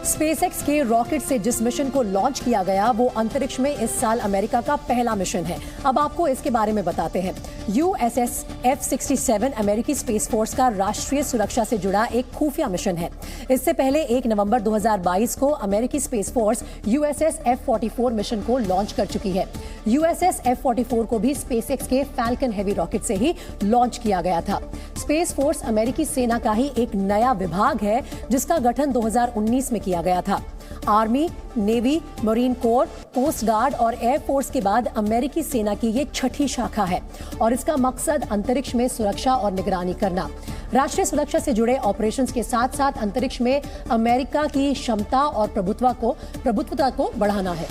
स्पेसएक्स के रॉकेट से जिस मिशन को लॉन्च किया गया वो अंतरिक्ष में इस साल अमेरिका का पहला मिशन है। अब आपको इसके बारे में बताते हैं। USS F-67 अमेरिकी स्पेस फोर्स का राष्ट्रीय सुरक्षा से जुड़ा एक खुफिया मिशन है। इससे पहले 1 नवंबर 2022 को अमेरिकी space force USS F-44 mission को लॉन्च कर चुकी है। USS F-44 को भी स्पेसएक्स के फैल्कन हेवी रॉकेट से ही लॉन्च किया गया था। स्पेस फोर्स अमेरिकी सेना का ही एक नया विभाग है जिसका गठन 2019 में किया गया था। Army, navy, marine corps, coast guard और एयर फोर्स के बाद अमेरिकी सेना की ये 6ठी शाखा है और इसका मकसद अंतरिक्ष में सुरक्षा और निगरानी करना, राष्ट्रीय सुरक्षा से जुड़े ऑपरेशंस के साथ साथ अंतरिक्ष में अमेरिका की क्षमता और प्रभुत्वता को बढ़ाना है।